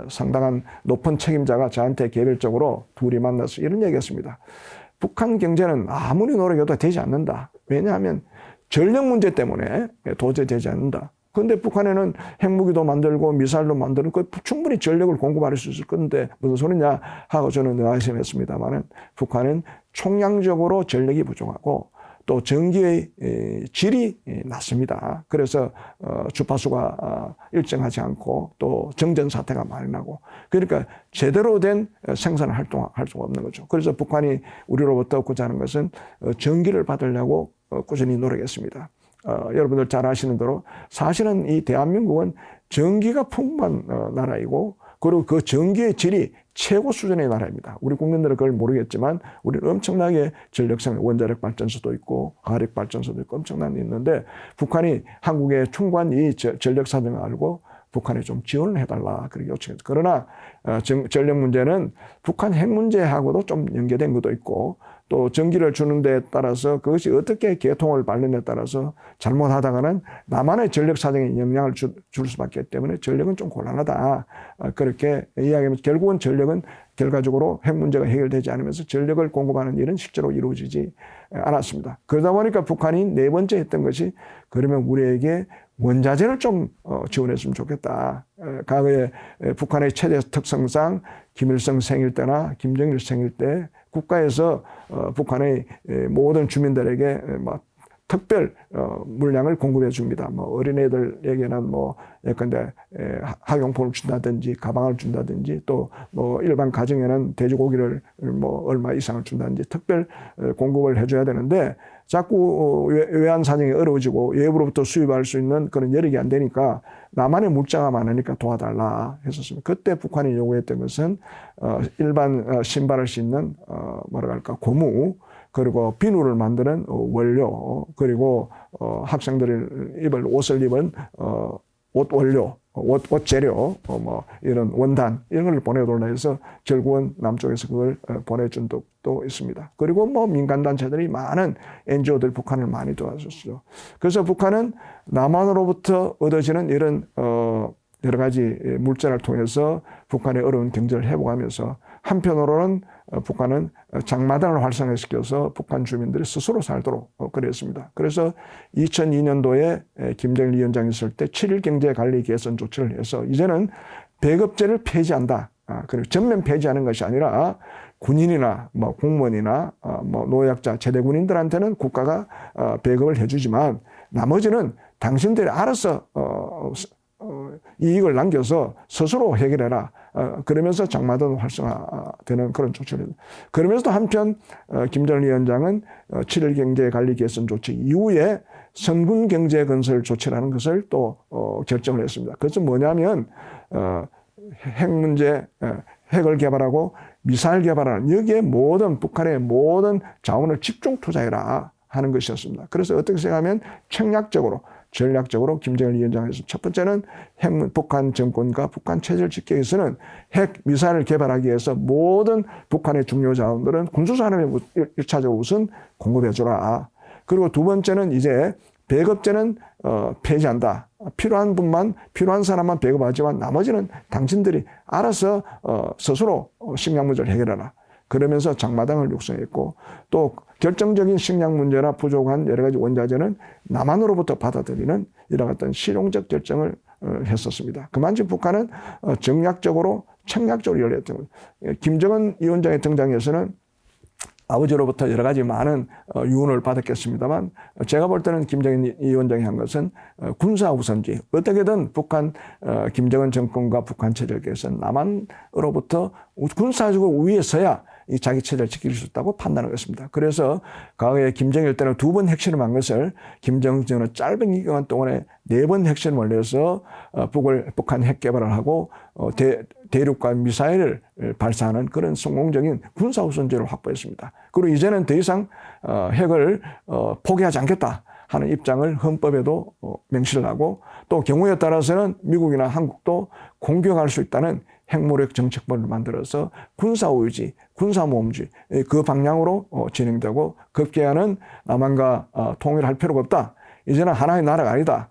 [SPEAKER 1] 상당한 높은 책임자가 저한테 개별적으로 둘이 만나서 이런 얘기했습니다. 북한 경제는 아무리 노력해도 되지 않는다. 왜냐하면 전력 문제 때문에 도저히 되지 않는다. 그런데 북한에는 핵무기도 만들고 미사일도 만드는 충분히 전력을 공급할 수 있을 건데 무슨 소리냐 하고 저는 의아심했습니다만은 북한은 총량적으로 전력이 부족하고 또 전기의 질이 낮습니다. 그래서 주파수가 일정하지 않고 또 정전 사태가 많이 나고 그러니까 제대로 된 생산 활동을 할 수가 없는 거죠. 그래서 북한이 우리로부터 구하는 것은 전기를 받으려고 꾸준히 노력했습니다. 여러분들 잘 아시는 대로 사실은 이 대한민국은 전기가 풍부한 나라이고 그리고 그 전기의 질이 최고 수준의 나라입니다. 우리 국민들은 그걸 모르겠지만 우리는 엄청나게 전력성 원자력 발전소도 있고 화력 발전소도 있고 엄청난 게 있는데 북한이 한국에 충분한 이 전력 사정을 알고 북한에 좀 지원을 해달라 그렇게 요청했죠. 그러나 전력 문제는 북한 핵 문제하고도 좀 연계된 것도 있고 또 전기를 주는 데 따라서 그것이 어떻게 개통을 받느냐에 따라서 잘못하다가는 남한의 전력 사정에 영향을 줄 수밖에 없기 때문에 전력은 좀 곤란하다. 그렇게 이야기하면 결국은 전력은 결과적으로 핵 문제가 해결되지 않으면서 전력을 공급하는 일은 실제로 이루어지지 않았습니다. 그러다 보니까 북한이 네 번째 했던 것이 그러면 우리에게 원자재를 좀 지원했으면 좋겠다. 과거에 북한의 최대 특성상 김일성 생일 때나 김정일 생일 때 국가에서 북한의 모든 주민들에게 특별 물량을 공급해 줍니다. 어린애들에게는 예컨대 학용품을 준다든지 가방을 준다든지 또 일반 가정에는 돼지고기를 얼마 이상을 준다든지 특별 공급을 해줘야 되는데 자꾸 외환 사정이 어려워지고 외부로부터 수입할 수 있는 그런 여력이 안 되니까 남한의 물자가 많으니까 도와달라 했었습니다. 그때 북한이 요구했던 것은 일반 신발을 신는 고무 그리고 비누를 만드는 원료 그리고 학생들이 입을 옷을 입은 옷 원료 옷 재료 이런 원단 이런 걸 보내달라 해서 결국은 남쪽에서 그걸 보내준 적도 있습니다. 그리고 민간단체들이 많은 NGO들이 북한을 많이 도와줬어요. 그래서 북한은 남한으로부터 얻어지는 이런 여러 가지 물자를 통해서 북한의 어려운 경제를 회복하면서 한편으로는 북한은 장마당을 활성화시켜서 북한 주민들이 스스로 살도록 그랬습니다. 그래서 2002년도에 김정일 위원장이 있을 때 7.1 경제관리 개선 조치를 해서 이제는 배급제를 폐지한다. 그리고 전면 폐지하는 것이 아니라 군인이나 공무원이나 노약자 제대군인들한테는 국가가 배급을 해주지만 나머지는 당신들이 알아서 이익을 남겨서 스스로 해결해라. 그러면서 장마당 활성화되는 그런 조치를. 그러면서도 한편 김정일 위원장은 7.1 경제관리 개선 조치 이후에 선군 경제 건설 조치라는 것을 또 결정을 했습니다. 그것은 뭐냐면 핵 문제, 핵을 개발하고 미사일 개발하는 여기에 북한의 모든 자원을 집중 투자해라 하는 것이었습니다. 그래서 어떻게 생각하면 책략적으로 전략적으로 김정일 위원장에서 첫 번째는 북한 정권과 북한 체제를 지키기 위해서는 핵 미사일을 개발하기 위해서 모든 북한의 중요 자원들은 군수산업에 1차적으로 우선 공급해주라. 그리고 두 번째는 이제 배급제는 폐지한다. 필요한 사람만 배급하지만 나머지는 당신들이 알아서 스스로 식량 문제를 해결하라. 그러면서 장마당을 육성했고 또 결정적인 식량 문제나 부족한 여러 가지 원자재는 남한으로부터 받아들이는 이런 어떤 실용적 결정을 했었습니다. 그만큼 북한은 정략적으로 책략적으로 열렸던 거예요. 김정은 위원장의 등장에서는 아버지로부터 여러 가지 많은 유언을 받았겠습니다만 제가 볼 때는 김정은 위원장이 한 것은 군사 우선주의. 어떻게든 김정은 정권과 북한 체제에서 남한으로부터 군사적으로 우위에 서야 이 자기 체제를 지킬 수 있다고 판단한 것입니다. 그래서 과거에 김정일 때는 2번 핵실험한 것을 김정은은 짧은 기간 동안에 4번 핵실험을 내서 북한 핵 개발을 하고 대륙과 미사일을 발사하는 그런 성공적인 군사우선제를 확보했습니다. 그리고 이제는 더 이상 핵을 포기하지 않겠다 하는 입장을 헌법에도 명시를 하고 또 경우에 따라서는 미국이나 한국도 공격할 수 있다는 핵무력 정책법을 만들어서 군사우위주의, 군사모험주의 그 방향으로 진행되고 급기야는 남한과 통일할 필요가 없다. 이제는 하나의 나라가 아니다.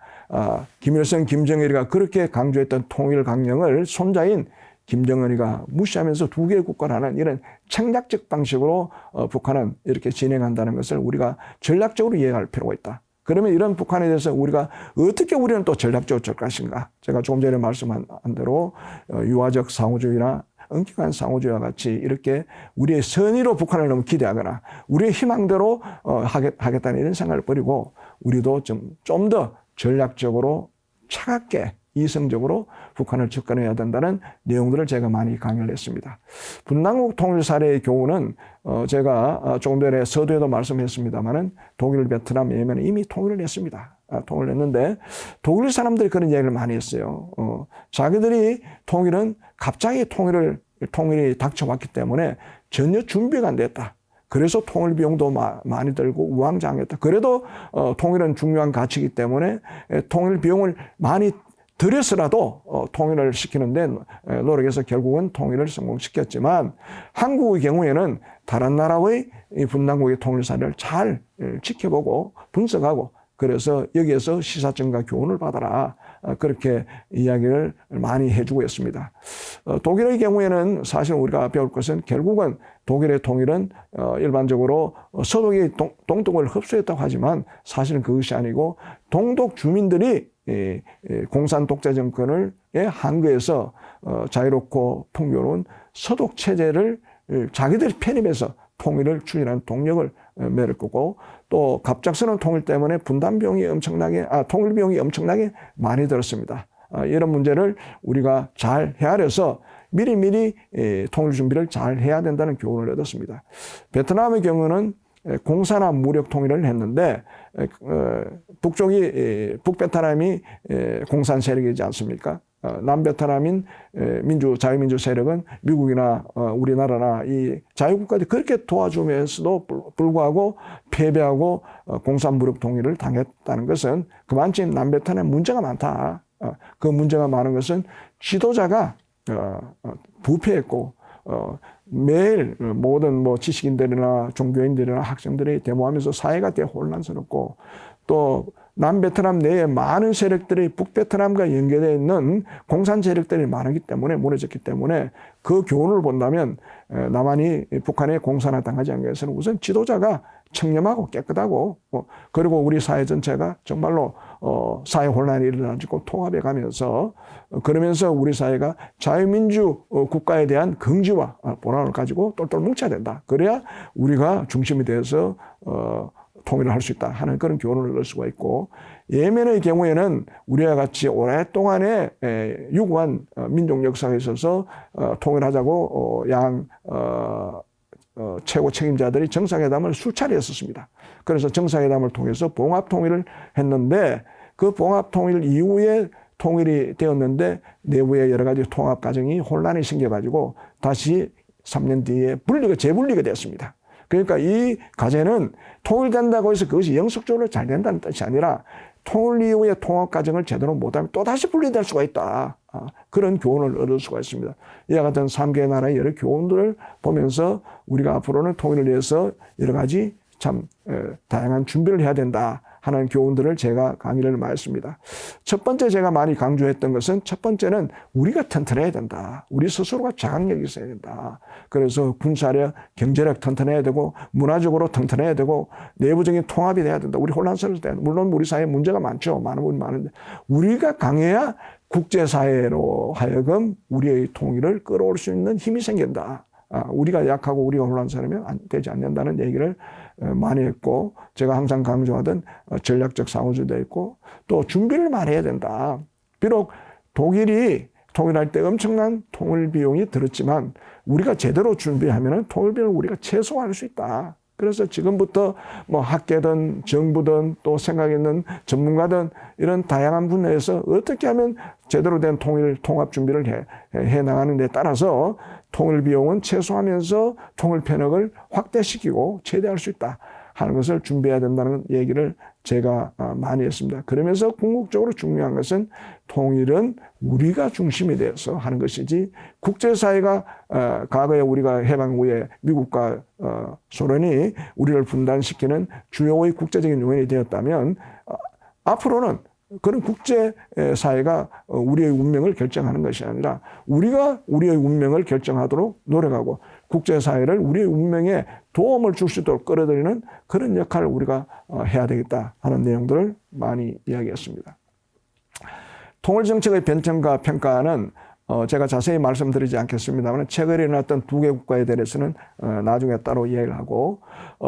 [SPEAKER 1] 김일성, 김정일이가 그렇게 강조했던 통일 강령을 손자인 김정은이가 무시하면서 두 개의 국가를 하는 이런 책략적 방식으로 북한은 이렇게 진행한다는 것을 우리가 전략적으로 이해할 필요가 있다. 그러면 이런 북한에 대해서 우리가 어떻게 우리는 또 전략적으로 절 것인가. 제가 조금 전에 말씀한 대로 유화적 상호주의나 엄격한 상호주의와 같이 이렇게 우리의 선의로 북한을 너무 기대하거나 우리의 희망대로 하겠다는 이런 생각을 버리고 우리도 좀 더 전략적으로 차갑게 이성적으로 북한을 접근해야 된다는 내용들을 제가 많이 강의를 했습니다. 분단국 통일 사례의 경우는 제가 조금 전에 서두에도 말씀했습니다마는 독일, 베트남, 예멘은 이미 통일을 했습니다. 통일을 했는데 독일 사람들이 그런 이야기를 많이 했어요. 자기들이 통일은 갑자기 통일이 닥쳐왔기 때문에 전혀 준비가 안 됐다. 그래서 통일 비용도 많이 들고 우왕좌왕했다. 그래도 통일은 중요한 가치이기 때문에 통일 비용을 많이 들여서라도 통일을 시키는데 노력해서 결국은 통일을 성공시켰지만 한국의 경우에는 다른 나라의 분단국의 통일 사례를 잘 지켜보고 분석하고 그래서 여기에서 시사점과 교훈을 받아라. 그렇게 이야기를 많이 해주고 있습니다. 독일의 경우에는 사실 우리가 배울 것은 결국은 독일의 통일은 일반적으로 서독이 동독을 흡수했다고 하지만 사실은 그것이 아니고 동독 주민들이 공산 독재 정권을 한거에서 자유롭고 풍요로운 서독 체제를 자기들이 편입해서 통일을 추진하는 동력을 매를 거고 또 갑작스러운 통일 때문에 통일 비용이 엄청나게 많이 들었습니다. 이런 문제를 우리가 잘 헤아려서 미리미리 통일 준비를 잘 해야 된다는 교훈을 얻었습니다. 베트남의 경우는 공산화 무력 통일을 했는데 북베트남이 공산 세력이지 않습니까? 남베트남인 자유민주 세력은 미국이나 우리나라나 이 자유국가들이 그렇게 도와주면서도 불구하고 패배하고 공산 무력 통일을 당했다는 것은 그만큼 남베트남에 문제가 많다. 그 문제가 많은 것은 지도자가 부패했고 매일 모든 지식인들이나 종교인들이나 학생들이 데모하면서 사회가 되게 혼란스럽고 또 남베트남 내에 많은 세력들이 북베트남과 연계되어 있는 공산 세력들이 많기 때문에 무너졌기 때문에 그 교훈을 본다면 남한이 북한에 공산화 당하지 않기 위해서는 우선 지도자가 청렴하고 깨끗하고 그리고 우리 사회 전체가 정말로 사회 혼란이 일어나고 통합해 가면서 그러면서 우리 사회가 자유민주 국가에 대한 긍지와 본원을 가지고 똘똘 뭉쳐야 된다. 그래야 우리가 중심이 돼서 통일을 할 수 있다 하는 그런 교훈을 얻을 수가 있고 예멘의 경우에는 우리와 같이 오랫동안의 유구한 민족 역사에 있어서 통일하자고 최고 책임자들이 정상회담을 수차례 했었습니다. 그래서 정상회담을 통해서 봉합통일을 했는데 그 봉합통일 이후에 통일이 되었는데 내부의 여러 가지 통합 과정이 혼란이 생겨가지고 다시 3년 뒤에 재분리가 되었습니다. 그러니까 이 과제는 통일된다고 해서 그것이 영속적으로 잘 된다는 뜻이 아니라 통일 이후의 통합 과정을 제대로 못하면 또다시 분리될 수가 있다. 그런 교훈을 얻을 수가 있습니다. 이와 같은 3개 나라의 여러 교훈들을 보면서 우리가 앞으로는 통일을 위해서 여러 가지 참 다양한 준비를 해야 된다 하는 교훈들을 제가 강의를 많이 했습니다. 첫 번째 제가 많이 강조했던 것은 첫 번째는 우리가 튼튼해야 된다. 우리 스스로가 자각력이 있어야 된다. 그래서 군사력, 경제력 튼튼해야 되고 문화적으로 튼튼해야 되고 내부적인 통합이 돼야 된다. 우리 혼란스러울 때 물론 우리 사회에 문제가 많죠. 많은 분이 많은데 우리가 강해야 국제사회로 하여금 우리의 통일을 끌어올 수 있는 힘이 생긴다. 우리가 약하고 우리가 혼란스러우면 되지 않는다는 얘기를 많이 했고 제가 항상 강조하던 전략적 상호주의도 있고 또 준비를 많이 해야 된다. 비록 독일이 통일할 때 엄청난 통일 비용이 들었지만 우리가 제대로 준비하면 통일 비용을 우리가 최소화할 수 있다. 그래서 지금부터 학계든 정부든 또 생각 있는 전문가든 이런 다양한 분야에서 어떻게 하면 제대로 된 통합 준비를 해 나가는 데 따라서 통일 비용은 최소화하면서 통일 편역을 확대시키고 최대할 수 있다 하는 것을 준비해야 된다는 얘기를 제가 많이 했습니다. 그러면서 궁극적으로 중요한 것은 통일은 우리가 중심이 되어서 하는 것이지 국제사회가 과거에 우리가 해방 후에 미국과 소련이 우리를 분단시키는 주요의 국제적인 요인이 되었다면 앞으로는 그런 국제사회가 우리의 운명을 결정하는 것이 아니라 우리가 우리의 운명을 결정하도록 노력하고 국제사회를 우리의 운명에 도움을 줄 수 있도록 끌어들이는 그런 역할을 우리가 해야 되겠다 하는 내용들을 많이 이야기했습니다. 통일정책의 변천과 평가는 제가 자세히 말씀드리지 않겠습니다만 최근에 일어났던 두 개 국가에 대해서는 나중에 따로 이야기를 하고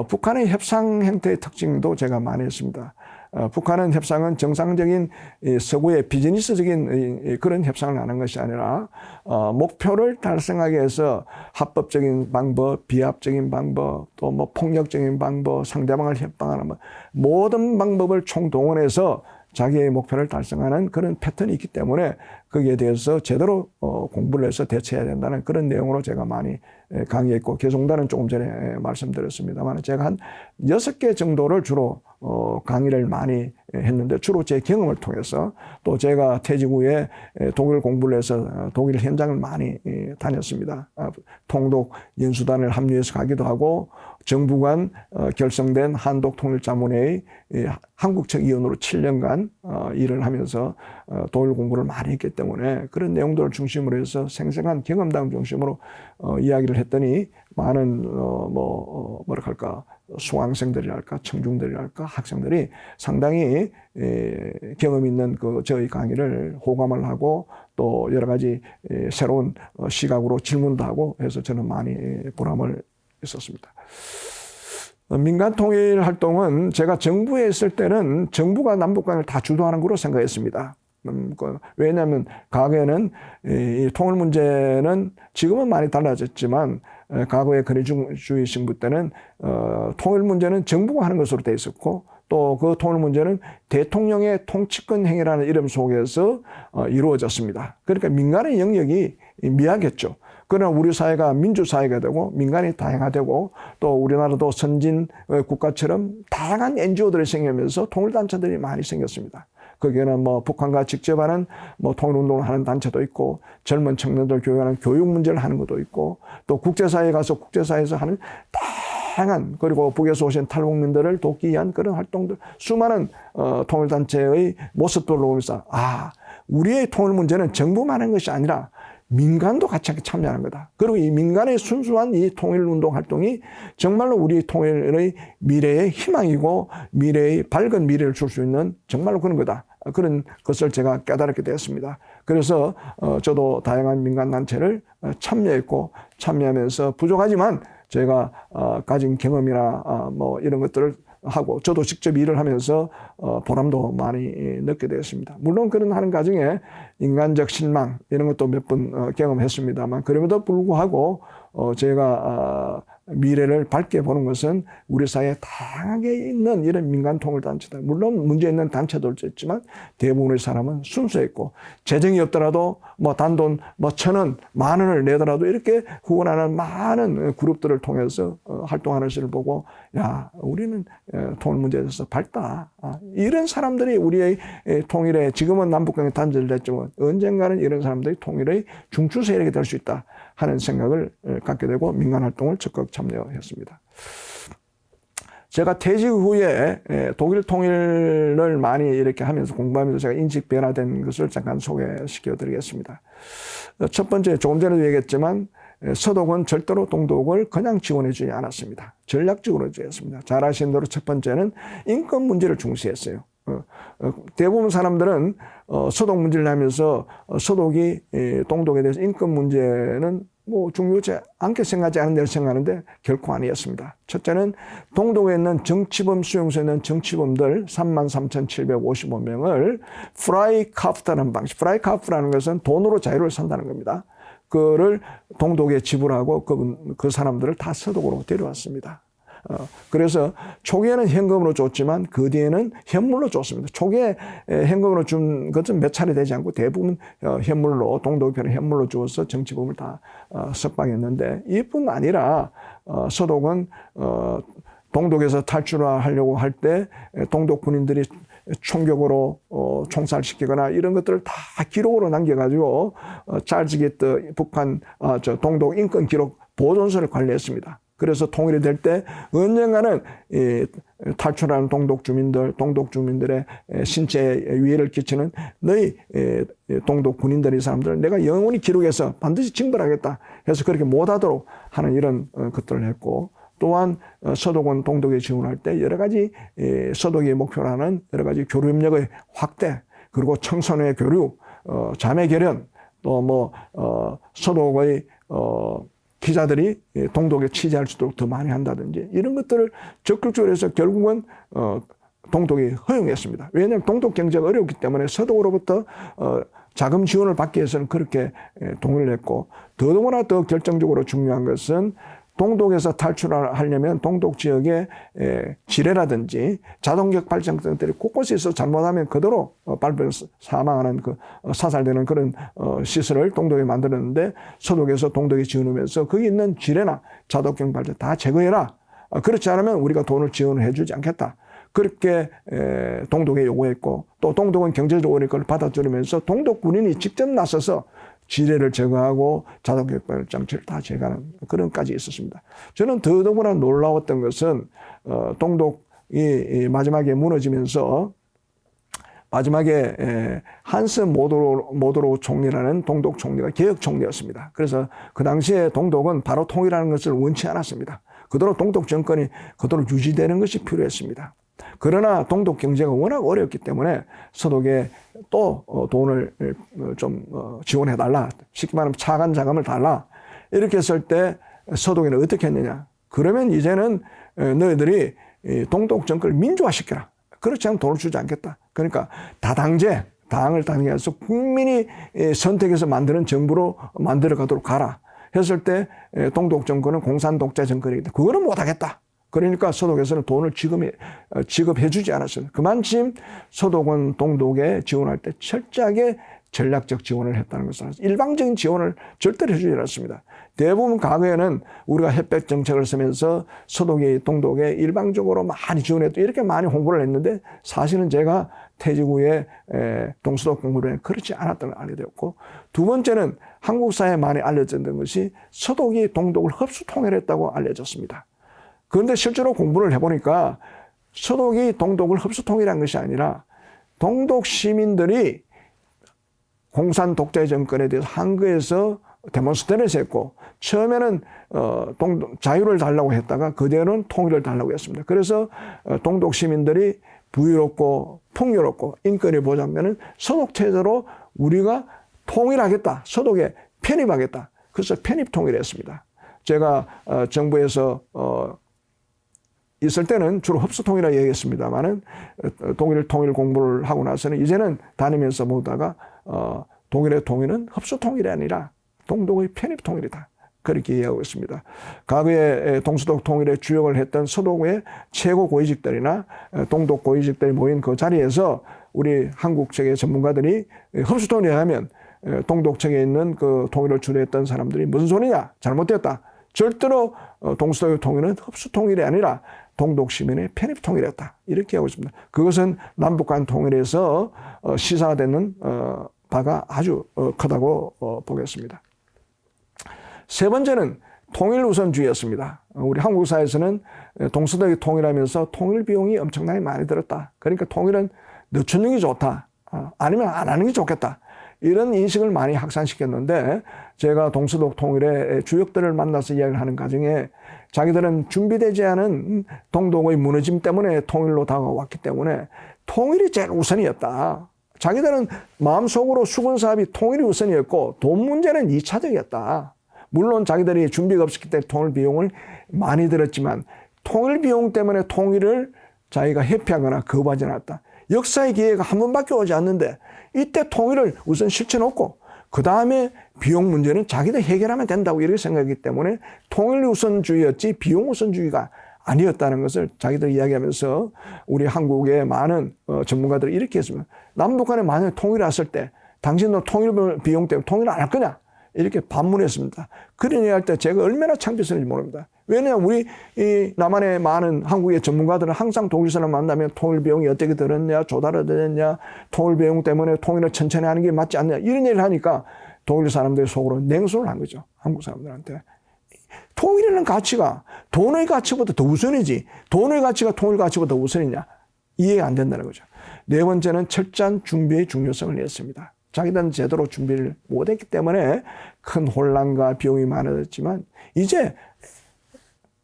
[SPEAKER 1] 북한의 협상 형태의 특징도 제가 많이 했습니다. 북한은 협상은 정상적인 서구의 비즈니스적인 그런 협상을 하는 것이 아니라 목표를 달성하기 위해서 합법적인 방법, 비합적인 방법, 또 뭐 폭력적인 방법, 상대방을 협박하는 모든 방법을 총동원해서 자기의 목표를 달성하는 그런 패턴이 있기 때문에 거기에 대해서 제대로 공부를 해서 대처해야 된다는 그런 내용으로 제가 많이 강의했고 개성단은 조금 전에 말씀드렸습니다만 제가 한 6개 정도를 주로 강의를 많이 했는데 주로 제 경험을 통해서 또 제가 퇴직 후에 독일 공부를 해서 독일 현장을 많이 다녔습니다. 통독 연수단을 합류해서 가기도 하고 정부 간 결성된 한독통일자문회의 한국측 위원으로 7년간 일을 하면서 독일 공부를 많이 했기 때문에 그런 내용들을 중심으로 해서 생생한 경험담 중심으로 이야기를 했더니 많은 뭐랄까 수강생들이랄까 청중들이랄까 학생들이 상당히 경험 있는 그 저희 강의를 호감을 하고 또 여러 가지 새로운 시각으로 질문도 하고 해서 저는 많이 보람을 있었습니다. 민간 통일 활동은 제가 정부에 있을 때는 정부가 남북관을 다 주도하는 거로 생각했습니다. 왜냐하면 과거에는 이 통일 문제는 지금은 많이 달라졌지만 과거의 권위주의 정부 때는 통일 문제는 정부가 하는 것으로 돼 있었고 또 그 통일 문제는 대통령의 통치권 행위라는 이름 속에서 이루어졌습니다. 그러니까 민간의 영역이 미약했죠. 그러나 우리 사회가 민주사회가 되고 민간이 다양화되고 또 우리나라도 선진 국가처럼 다양한 NGO들이 생기면서 통일단체들이 많이 생겼습니다. 거기에는 뭐 북한과 직접 하는 뭐 통일운동을 하는 단체도 있고 젊은 청년들 교육하는 교육 문제를 하는 것도 있고 또 국제사회에 가서 국제사회에서 하는 다양한 그리고 북에서 오신 탈북민들을 돕기 위한 그런 활동들 수많은 통일단체의 모습들로 보면서 우리의 통일 문제는 정부만 하는 것이 아니라 민간도 같이 참여하는 거다. 그리고 이 민간의 순수한 이 통일운동 활동이 정말로 우리 통일의 미래의 희망이고 미래의 밝은 미래를 줄 수 있는 정말로 그런 거다. 그런 것을 제가 깨달았게 되었습니다. 그래서 저도 다양한 민간단체를 참여하면서 부족하지만 제가 가진 경험이나 뭐 이런 것들을 하고 저도 직접 일을 하면서 보람도 많이 느끼게 되었습니다. 물론 그런 하는 과정에 인간적 실망 이런 것도 몇 번 경험했습니다만 그럼에도 불구하고 제가 미래를 밝게 보는 것은 우리 사회에 다양하게 있는 이런 민간 통일단체들 물론 문제 있는 단체들도 있지만 대부분의 사람은 순수했고 재정이 없더라도 뭐 단돈 뭐 1,000원, 10,000원을 내더라도 이렇게 후원하는 많은 그룹들을 통해서 활동하는 것을 보고 우리는 통일 문제에 대해서 밝다. 이런 사람들이 우리의 통일에 지금은 남북관계 단절이 됐지만 언젠가는 이런 사람들이 통일의 중추 세력이 될 수 있다 하는 생각을 갖게 되고 민간활동을 적극 참여했습니다. 제가 퇴직 후에 독일 통일을 많이 이렇게 하면서 공부하면서 제가 인식 변화된 것을 잠깐 소개시켜 드리겠습니다. 첫 번째, 조금 전에도 얘기했지만 서독은 절대로 동독을 그냥 지원해 주지 않았습니다. 전략적으로 지원했습니다. 잘 아시는 대로 첫 번째는 인권 문제를 중시했어요. 대부분 사람들은 서독 문제를 하면서 서독이 동독에 대해서 인권 문제는 뭐 중요하지 않게 생각하지 않은 대로 생각하는데 결코 아니었습니다. 첫째는 동독에 있는 정치범 수용소에 있는 정치범들 33,755명을 프라이카프트라는 방식, 프라이카프트라는 것은 돈으로 자유를 산다는 겁니다. 그거를 동독에 지불하고 그 사람들을 다 서독으로 데려왔습니다. 그래서 초기에는 현금으로 줬지만 그 뒤에는 현물로 줬습니다. 초기에 현금으로 준 것은 몇 차례 되지 않고 대부분 현물로 동독편을 현물로 주어서 정치범을 다 석방했는데 이뿐 아니라 서독은 동독에서 탈출하려고 할 때 동독 군인들이 총격으로 총살시키거나 이런 것들을 다 기록으로 남겨가지고 찰즈 게트 북한 동독 인권 기록 보존서를 관리했습니다. 그래서 통일이 될 때 언젠가는 탈출하는 동독 주민들의 신체에 위해를 끼치는 너희 동독 군인들이 사람들을 내가 영원히 기록해서 반드시 징벌하겠다 해서 그렇게 못하도록 하는 이런 것들을 했고, 또한 서독은 동독에 지원할 때 여러 가지 서독이 목표로 하는 여러 가지 교류 협력의 확대, 그리고 청소년의 교류, 자매 결연, 또 서독의 기자들이 동독에 취재할 수 있도록 더 많이 한다든지 이런 것들을 적극적으로 해서 결국은 동독이 허용했습니다. 왜냐하면 동독 경제가 어렵기 때문에 서독으로부터 자금 지원을 받기 위해서는 그렇게 동의를 했고, 더더구나 더 결정적으로 중요한 것은 동독에서 탈출하려면 동독 지역의 지뢰라든지 자동격 발전등들이 곳곳에서 잘못하면 그대로 밟혀서 사망하는 사살되는 그런 시설을 동독에 만들었는데, 서독에서 동독에 지원하면서 거기 있는 지뢰나 자동격 발전 다 제거해라. 그렇지 않으면 우리가 돈을 지원을 해주지 않겠다. 그렇게 동독에 요구했고, 또 동독은 경제적으로 그걸 받아들이면서 동독 군인이 직접 나서서 지뢰를 제거하고 자동격 장치를 다 제거하는 그런까지 있었습니다. 저는 더더구나 놀라웠던 것은 동독이 마지막에 무너지면서 마지막에 한스 모도로 총리라는 동독 총리가 개혁 총리였습니다. 그래서 그 당시에 동독은 바로 통일하는 것을 원치 않았습니다. 그대로 동독 정권이 그대로 유지되는 것이 필요했습니다. 그러나 동독 경제가 워낙 어렵기 때문에 서독에 또 돈을 좀 지원해달라, 쉽게 말하면 차관 자금을 달라, 이렇게 했을 때 서독에는 어떻게 했느냐. 그러면 이제는 너희들이 동독 정권을 민주화시켜라. 그렇지 않으면 돈을 주지 않겠다. 그러니까 다당제, 당을 당해서 국민이 선택해서 만드는 정부로 만들어 가도록 가라 했을 때 동독 정권은 공산 독재 정권이기 때문에 그거는 못하겠다. 그러니까 서독에서는 돈을 지급해 주지 않았어요. 그만큼 서독은 동독에 지원할 때 철저하게 전략적 지원을 했다는 것을, 일방적인 지원을 절대로 해주지 않았습니다. 대부분 과거에는 우리가 햇볕 정책을 쓰면서 서독이 동독에 일방적으로 많이 지원했고 이렇게 많이 홍보를 했는데, 사실은 제가 퇴직 후에 동서독 공부를 그렇지 않았다는 걸 알게 되었고, 두 번째는 한국 사회에 많이 알려졌던 것이 서독이 동독을 흡수 통일했다고 알려졌습니다. 그런데 실제로 공부를 해보니까 서독이 동독을 흡수 통일한 것이 아니라 동독 시민들이 공산 독재 정권에 대해서 한국에서 데몬스트레이션을 했고, 처음에는 자유를 달라고 했다가 그대로는 통일을 달라고 했습니다. 그래서 동독 시민들이 부유롭고 풍요롭고 인권이 보장되는 서독 체제로 우리가 통일하겠다, 서독에 편입하겠다. 그래서 편입 통일을 했습니다. 제가 정부에서 있을 때는 주로 흡수통일이라고 얘기했습니다만은 통일 공부를 하고 나서는 이제는 다니면서 보다가 동일의 통일은 흡수통일이 아니라 동독의 편입통일이다. 그렇게 이해하고 있습니다. 과거에 동서독 통일에 주역을 했던 서독의 최고 고위직들이나 동독 고위직들이 모인 그 자리에서 우리 한국 측의 전문가들이 흡수통일을 하면 동독 측에 있는 그 통일을 주도했던 사람들이 무슨 소리냐, 잘못됐다. 절대로 동서독의 통일은 흡수통일이 아니라 동독 시민의 편입통일이었다. 이렇게 하고 있습니다. 그것은 남북 간 통일에서 시사되는 바가 아주 크다고 보겠습니다. 세 번째는 통일 우선주의였습니다. 우리 한국 사회에서는 동서독이 통일하면서 통일 비용이 엄청나게 많이 들었다. 그러니까 통일은 늦추는 게 좋다. 아니면 안 하는 게 좋겠다. 이런 인식을 많이 확산시켰는데, 제가 동서독 통일의 주역들을 만나서 이야기를 하는 과정에 자기들은 준비되지 않은 동독의 무너짐 때문에 통일로 다가왔기 때문에 통일이 제일 우선이었다. 자기들은 마음속으로 수군사업이 통일이 우선이었고 돈 문제는 2차적이었다. 물론 자기들이 준비가 없었기 때문에 통일 비용을 많이 들었지만 통일 비용 때문에 통일을 자기가 회피하거나 거부하지 않았다. 역사의 기회가 한 번밖에 오지 않는데 이때 통일을 우선 실천했고 그 다음에 비용 문제는 자기들 해결하면 된다고 이렇게 생각하기 때문에 통일 우선주의였지 비용 우선주의가 아니었다는 것을 자기들 이야기하면서 우리 한국의 많은 전문가들이 이렇게 했습니다. 남북 간에 만약에 통일이 왔을 때 당신도 통일 비용 때문에 통일 안 할 거냐? 이렇게 반문했습니다. 그런 얘기할 때 제가 얼마나 창피했는지 모릅니다. 왜냐하면 우리 이 남한의 많은 한국의 전문가들은 항상 독일 사람 만나면 통일 비용이 어떻게 들었냐, 조달이 되느냐, 통일 비용 때문에 통일을 천천히 하는 게 맞지 않냐 이런 얘기를 하니까 독일 사람들이 속으로 냉소를 한 거죠. 한국 사람들한테. 통일이라는 가치가 돈의 가치보다 더 우선이지. 돈의 가치가 통일 가치보다 더 우선이냐. 이해가 안 된다는 거죠. 네 번째는 철저한 준비의 중요성을 냈습니다. 자기들은 제대로 준비를 못했기 때문에 큰 혼란과 비용이 많아졌지만 이제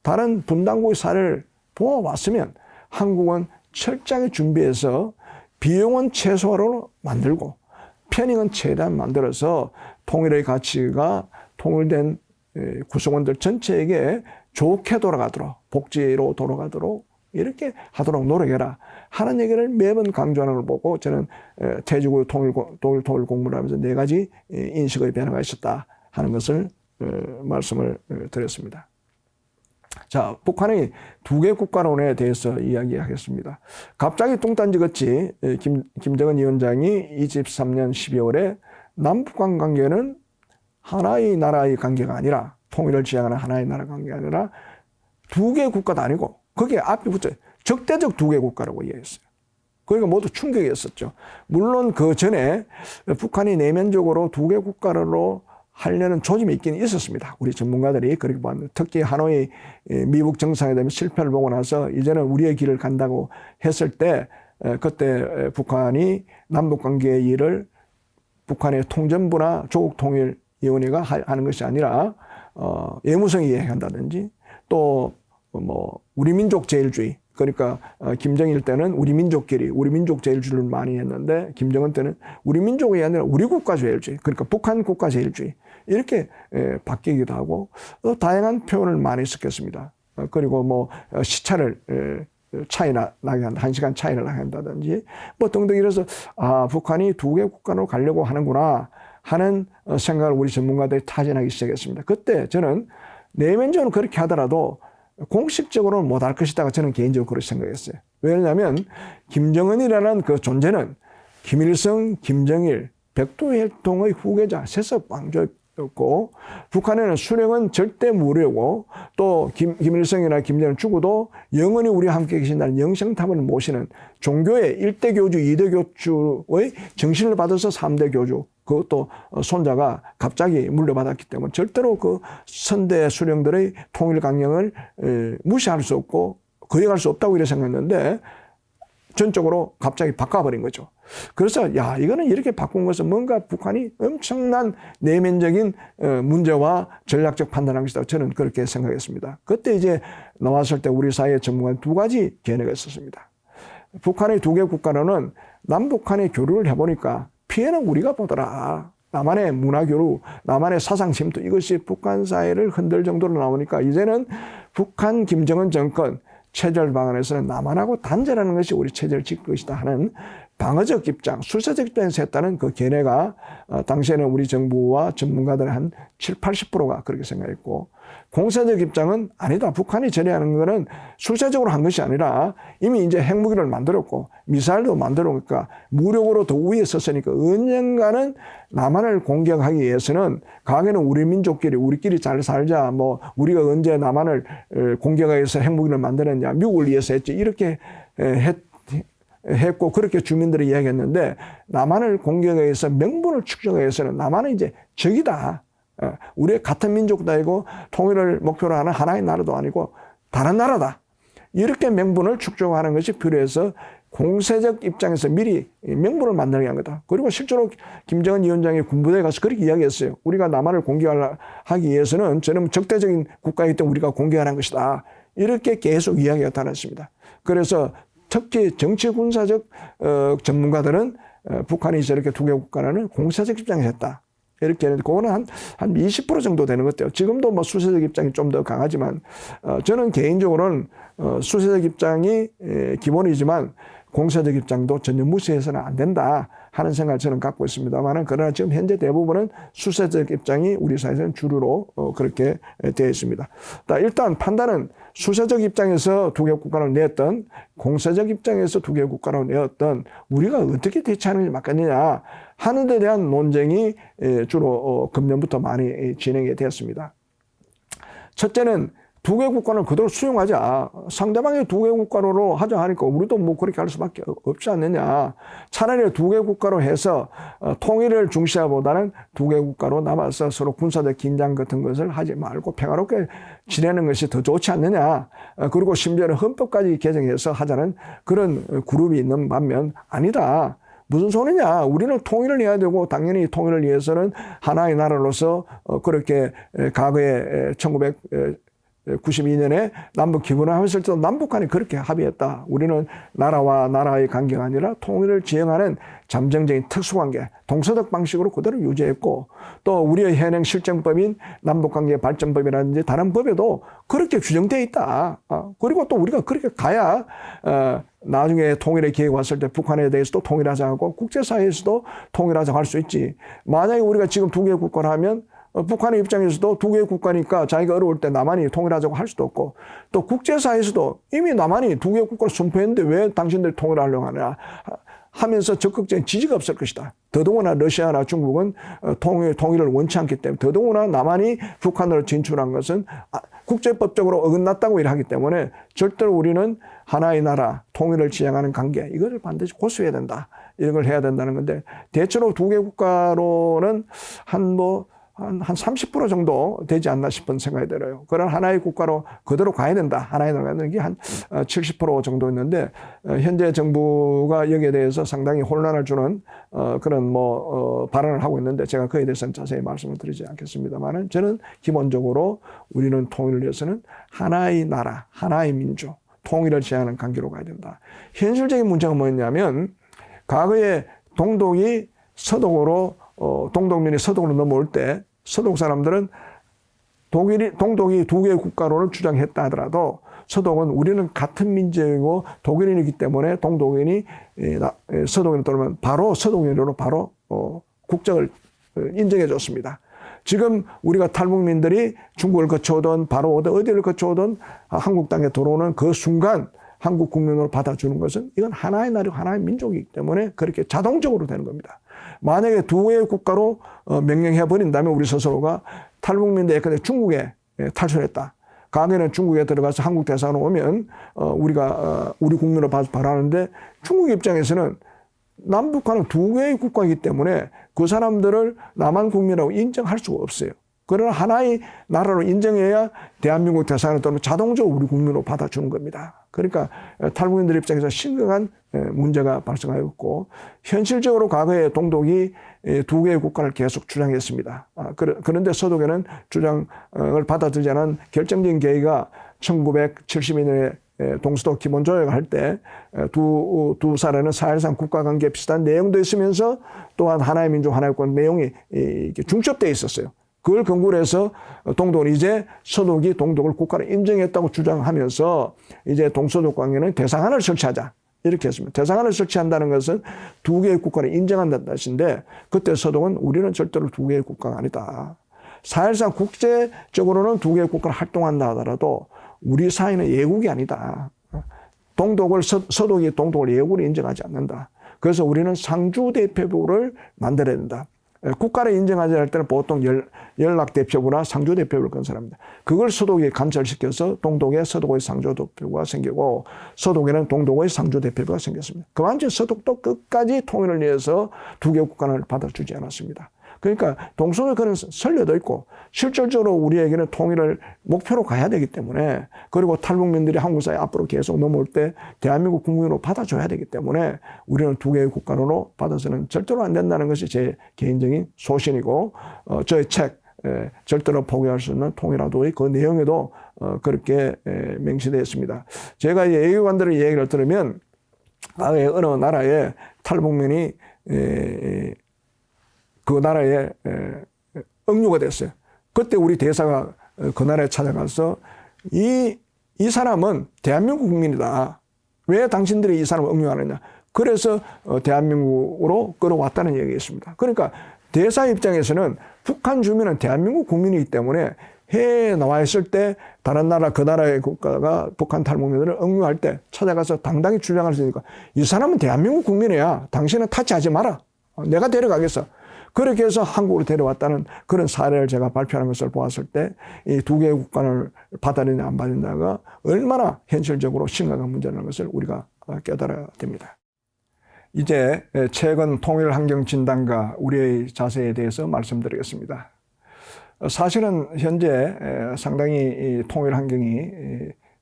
[SPEAKER 1] 다른 분당국의 사례를 보아왔으면 한국은 철저하게 준비해서 비용은 최소화로 만들고 편익은 최대한 만들어서 통일의 가치가 통일된 구성원들 전체에게 좋게 돌아가도록 복지로 돌아가도록 이렇게 하도록 노력해라 하는 얘기를 매번 강조하는 걸 보고 저는 태주고 통일 공부를 하면서 네 가지 인식의 변화가 있었다 하는 것을 말씀을 드렸습니다. 자, 북한의 두 개 국가론에 대해서 이야기하겠습니다. 갑자기 뚱딴지같이 김정은 위원장이 23년 12월에 남북한 관계는 하나의 나라의 관계가 아니라 통일을 지향하는 하나의 나라 관계가 아니라 두 개 국가도 아니고 거기에 앞에 붙여 적대적 두 개 국가라고 이해했어요. 그러니까 모두 충격이었었죠. 물론 그 전에 북한이 내면적으로 두 개 국가로 하려는 조짐이 있긴 있었습니다. 우리 전문가들이 그렇게 봤는데 특히 하노이 미국 정상회담 실패를 보고 나서 이제는 우리의 길을 간다고 했을 때 그때 북한이 남북관계의 일을 북한의 통전부나 조국통일위원회가 하는 것이 아니라 예무성이 이야기한다든지 또 뭐 우리 민족 제일주의 그러니까 김정일 때는 우리 민족끼리 우리 민족 제일주의를 많이 했는데 김정은 때는 우리 민족이 아니라 우리 국가 제일주의 그러니까 북한 국가 제일주의 이렇게 바뀌기도 하고 다양한 표현을 많이 썼겠습니다. 그리고 뭐 시차를 차이 나게 한다. 1시간 차이를 나게 한다든지 뭐 등등 이래서 아 북한이 두 개 국가로 가려고 하는구나 하는 생각을 우리 전문가들이 타진하기 시작했습니다. 그때 저는 내면적으로 그렇게 하더라도 공식적으로는 못할 것이다. 저는 개인적으로 그렇게 생각했어요. 왜냐하면 김정은이라는 그 존재는 김일성, 김정일, 백두혈통의 후계자, 세석 왕조였고 북한에는 수령은 절대 무료고 또 김일성이나 김정일 죽어도 영원히 우리와 함께 계신다는 영생탑을 모시는 종교의 1대 교주, 2대 교주의 정신을 받아서 3대 교주 그것도 손자가 갑자기 물려받았기 때문에 절대로 그 선대 수령들의 통일 강령을 무시할 수 없고 거역할 수 없다고 이렇게 생각했는데 전적으로 갑자기 바꿔버린 거죠. 그래서 야 이거는 이렇게 바꾼 것은 뭔가 북한이 엄청난 내면적인 문제와 전략적 판단을 한 것이다. 저는 그렇게 생각했습니다. 그때 이제 나왔을 때 우리 사회의 전문가는 두 가지 견해가 있었습니다. 북한의 두 개 국가로는 남북한의 교류를 해보니까 피해는 우리가 보더라. 나만의 문화교류, 나만의 사상 침투 이것이 북한 사회를 흔들 정도로 나오니까 이제는 북한 김정은 정권 체제를 방안에서는 남한하고 단절하는 것이 우리 체제를 지킬 것이다 하는 방어적 입장, 수세적 입장에서 했다는 그 견해가 당시에는 우리 정부와 전문가들의 한 7, 80%가 그렇게 생각했고 공세적 입장은 아니다. 북한이 전해하는 것은 수세적으로 한 것이 아니라 이미 이제 핵무기를 만들었고 미사일도 만들었으니까 무력으로 더 위에 섰으니까 언젠가는 남한을 공격하기 위해서는 과거에는 우리 민족끼리 우리끼리 잘 살자 뭐 우리가 언제 남한을 공격하기 위해서 핵무기를 만들었냐 미국을 위해서 했지 이렇게 했고 그렇게 주민들이 이야기했는데 남한을 공격하기 위해서 명분을 축적하기 위해서는 남한은 이제 적이다. 우리의 같은 민족도 아니고 통일을 목표로 하는 하나의 나라도 아니고 다른 나라다. 이렇게 명분을 축적하는 것이 필요해서 공세적 입장에서 미리 명분을 만들게 한 거다. 그리고 실제로 김정은 위원장이 군부대에 가서 그렇게 이야기했어요. 우리가 남한을 공격하기 위해서는 저는 적대적인 국가이기 때문에 우리가 공격하는 것이다. 이렇게 계속 이야기가 달았습니다. 그래서 특히 정치 군사적 전문가들은 북한이 저렇게 두 개 국가라는 공세적 입장에서 했다. 이렇게 했는데 그거는 한 20% 정도 되는 것 같아요. 지금도 뭐 수세적 입장이 좀 더 강하지만 저는 개인적으로는 수세적 입장이 기본이지만 공세적 입장도 전혀 무시해서는 안 된다 하는 생각을 저는 갖고 있습니다만 그러나 지금 현재 대부분은 수세적 입장이 우리 사회에서는 주류로 그렇게 되어 있습니다. 일단 판단은 수세적 입장에서 두 개 국가를 내었던 공세적 입장에서 두 개 국가를 내었던 우리가 어떻게 대처하는 게 맞겠느냐 하는 데 대한 논쟁이 주로 금년부터 많이 진행이 되었습니다. 첫째는 두 개 국가는 그대로 수용하자. 상대방이 두 개 국가로 하자 하니까 우리도 뭐 그렇게 할 수밖에 없지 않느냐. 차라리 두 개 국가로 해서 통일을 중시하보다는 두 개 국가로 남아서 서로 군사적 긴장 같은 것을 하지 말고 평화롭게 지내는 것이 더 좋지 않느냐. 그리고 심지어는 헌법까지 개정해서 하자는 그런 그룹이 있는 반면 아니다. 무슨 소리냐. 우리는 통일을 해야 되고 당연히 통일을 위해서는 하나의 나라로서 그렇게 과거에 1992년에 남북 기본을 하면서 또 남북한이 그렇게 합의했다. 우리는 나라와 나라의 관계가 아니라 통일을 지향하는 잠정적인 특수관계, 동서독 방식으로 그대로 유지했고 또 우리의 현행 실정법인 남북관계 발전법이라든지 다른 법에도 그렇게 규정되어 있다. 그리고 또 우리가 그렇게 가야 나중에 통일의 기회가 왔을 때 북한에 대해서도 통일하자고 국제사회에서도 통일하자고 할 수 있지. 만약에 우리가 지금 두 개의 국가를 하면 북한의 입장에서도 두 개의 국가니까 자기가 어려울 때 남한이 통일하자고 할 수도 없고 또 국제사회에서도 이미 남한이 두 개의 국가를 선포했는데 왜 당신들이 통일하려고 하냐 하면서 적극적인 지지가 없을 것이다. 더더구나 러시아나 중국은 통일을 원치 않기 때문에 더더구나 남한이 북한으로 진출한 것은 국제법적으로 어긋났다고 일하기 때문에 절대로 우리는 하나의 나라, 통일을 지향하는 관계 이것을 반드시 고수해야 된다. 이런 걸 해야 된다는 건데 대체로 두 개 국가로는 한 30% 정도 되지 않나 싶은 생각이 들어요. 그런 하나의 국가로 그대로 가야 된다. 하나의 나라는 게 한 70% 정도 있는데, 현재 정부가 여기에 대해서 상당히 혼란을 주는, 그런 발언을 하고 있는데, 제가 그에 대해서는 자세히 말씀을 드리지 않겠습니다만은, 저는 기본적으로 우리는 통일을 위해서는 하나의 나라, 하나의 민족, 통일을 지향하는 관계로 가야 된다. 현실적인 문제가 뭐였냐면, 과거에 동독이 서독으로 동독민이 서독으로 넘어올 때 서독 사람들은 동독이 두 개의 국가로를 주장했다 하더라도 서독은 우리는 같은 민족이고 독일인이기 때문에 동독인이 서독인으로 들어오면 바로 서독인으로 바로 국적을 인정해 줬습니다. 지금 우리가 탈북민들이 중국을 거쳐오든 바로 어디를 거쳐오든 한국 땅에 들어오는 그 순간 한국 국민으로 받아주는 것은 이건 하나의 나라, 하나의 민족이기 때문에 그렇게 자동적으로 되는 겁니다. 만약에 두 개의 국가로 명령해버린다면 우리 스스로가 탈북민들이 예컨대 중국에 탈출했다. 과거에는 중국에 들어가서 한국 대사관 오면 우리가 우리 국민으로 바라는데 중국 입장에서는 남북한은 두 개의 국가이기 때문에 그 사람들을 남한 국민이라고 인정할 수가 없어요. 그러나 하나의 나라로 인정해야 대한민국 대사관을 떠나면 자동적으로 우리 국민으로 받아주는 겁니다. 그러니까 탈북민들 입장에서 심각한 문제가 발생하였고 현실적으로 과거에 동독이 두 개의 국가를 계속 주장했습니다. 그런데 서독에는 주장을 받아들이지 않은 결정적인 계기가 1972년에 동서독 기본조약을 할 때 두 사례는 사실상 국가관계에 비슷한 내용도 있으면서 또한 하나의 민족 하나의 국가 내용이 중첩되어 있었어요. 그걸 근거로 해서 동독은 이제 서독이 동독을 국가로 인정했다고 주장하면서 이제 동서독 관계는 대상안을 설치하자. 이렇게 했습니다. 대상안을 설치한다는 것은 두 개의 국가를 인정한다는 뜻인데 그때 서독은 우리는 절대로 두 개의 국가가 아니다. 사실상 국제적으로는 두 개의 국가를 활동한다 하더라도 우리 사이는 예국이 아니다. 서독이 동독을 예국으로 인정하지 않는다. 그래서 우리는 상주대표부를 만들어야 된다. 국가를 인정하지 않을 때는 보통 연락대표부나 상주대표부를 건설합니다. 그걸 서독에 관철시켜서 동독에 서독의 상주대표부가 생기고 서독에는 동독의 상주대표부가 생겼습니다. 그만큼 서독도 끝까지 통일을 위해서 두 개의 국가를 받아주지 않았습니다. 그러니까 동서독에 그런 선례도 있고 실질적으로 우리에게는 통일을 목표로 가야 되기 때문에 그리고 탈북민들이 한국 사회에 앞으로 계속 넘어올 때 대한민국 국민으로 받아줘야 되기 때문에 우리는 두 개의 국가로 받아서는 절대로 안 된다는 것이 제 개인적인 소신이고 저의 책 절대로 포기할 수 없는 통일화도의 그 내용에도 그렇게 명시되어 있습니다. 제가 외교관들의 얘기를 들으면 어느 나라에 탈북민이 그 나라에 억류가 됐어요. 그때 우리 대사가 그 나라에 찾아가서 이 사람은 대한민국 국민이다. 왜 당신들이 이 사람을 억류하느냐. 그래서 대한민국으로 끌어왔다는 얘기였습니다. 그러니까 대사 입장에서는 북한 주민은 대한민국 국민이기 때문에 해외에 나와 있을 때 다른 나라 그 나라의 국가가 북한 탈북민들을 억류할 때 찾아가서 당당히 주장할 수 있으니까 이 사람은 대한민국 국민이야. 당신은 타치하지 마라. 내가 데려가겠어. 그렇게 해서 한국으로 데려왔다는 그런 사례를 제가 발표하는 것을 보았을 때 이 두 개의 국간을 받아들이냐 안 받아들이냐가 얼마나 현실적으로 심각한 문제라는 것을 우리가 깨달아야 됩니다. 이제 최근 통일환경진단과 우리의 자세에 대해서 말씀드리겠습니다. 사실은 현재 상당히 통일환경이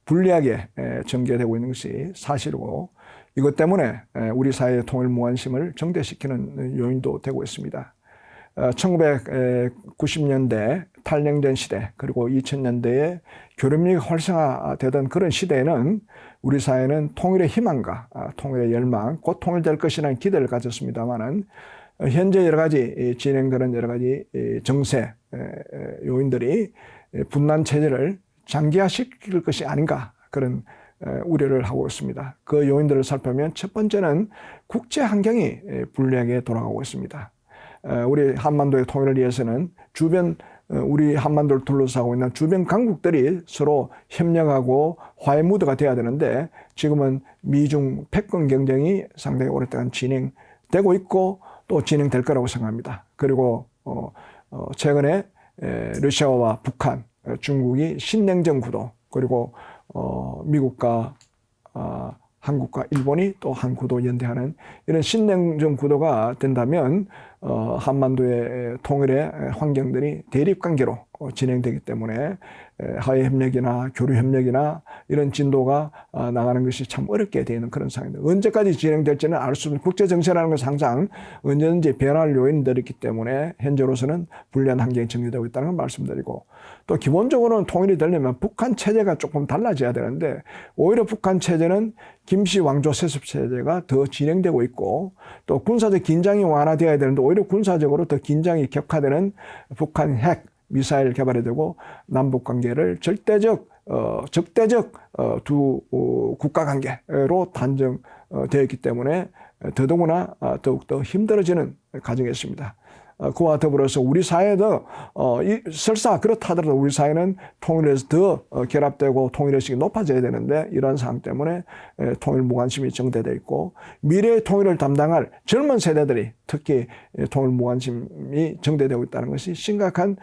[SPEAKER 1] 불리하게 전개되고 있는 것이 사실이고 이것 때문에 우리 사회의 통일무관심을 정대시키는 요인도 되고 있습니다. 1990년대 탈냉전 시대 그리고 2000년대에 교류민이 활성화되던 그런 시대에는 우리 사회는 통일의 희망과 통일의 열망, 곧 통일될 것이라는 기대를 가졌습니다만은 현재 여러 가지 진행되는 여러 가지 정세 요인들이 분란 체제를 장기화시킬 것이 아닌가 그런 우려를 하고 있습니다. 그 요인들을 살펴보면 첫 번째는 국제 환경이 불리하게 돌아가고 있습니다. 우리 한반도의 통일을 위해서는 주변 우리 한반도를 둘러싸고 있는 주변 강국들이 서로 협력하고 화해 무드가 돼야 되는데 지금은 미중 패권 경쟁이 상당히 오랫동안 진행되고 있고 또 진행될 거라고 생각합니다. 그리고 최근에 러시아와 북한, 중국이 신냉전 구도 그리고 미국과 한국과 일본이 또 한 구도 연대하는 이런 신냉전 구도가 된다면 한반도의 통일의 환경들이 대립관계로 진행되기 때문에 화해협력이나 교류협력이나 이런 진도가 나가는 것이 참 어렵게 되는 그런 상황입니다. 언제까지 진행될지는 알 수 없는 국제정세라는 것은 항상 언제든지 변할 요인들이 있기 때문에 현재로서는 불리한 환경이 정리되고 있다는 걸 말씀드리고 또 기본적으로는 통일이 되려면 북한 체제가 조금 달라져야 되는데 오히려 북한 체제는 김씨 왕조 세습 체제가 더 진행되고 있고 또 군사적 긴장이 완화되어야 되는데 오히려 군사적으로 더 긴장이 격화되는 북한 핵 미사일 개발이 되고 남북 관계를 적대적 두 국가 관계로 단정되어 있기 때문에 더더구나 더욱더 힘들어지는 과정이 있습니다. 그와 더불어서 우리 사회도 설사 그렇다 하더라도 우리 사회는 통일에서 더 결합되고 통일의식이 높아져야 되는데 이런 상황 때문에 통일 무관심이 정대되어 있고 미래의 통일을 담당할 젊은 세대들이 특히 통일 무관심이 정대되고 있다는 것이 심각한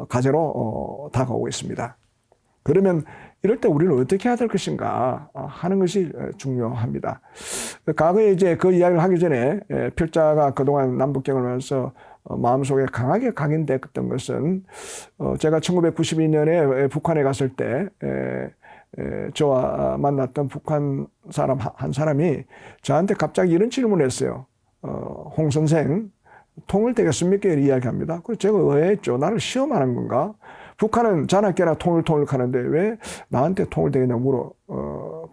[SPEAKER 1] 과제로 다가오고 있습니다. 그러면 이럴 때 우리는 어떻게 해야 될 것인가 하는 것이 중요합니다. 과거에 이제 그 이야기를 하기 전에 필자가 그동안 남북경을 하면서 마음속에 강하게 각인됐던 것은 제가 1992년에 북한에 갔을 때 저와 만났던 북한 사람 한 사람이 저한테 갑자기 이런 질문을 했어요. 홍 선생 통일되겠습니까? 이야기합니다. 그래서 제가 의아했죠. 나를 시험하는 건가? 북한은 자나깨나 통일하는데 왜 나한테 통일되겠냐고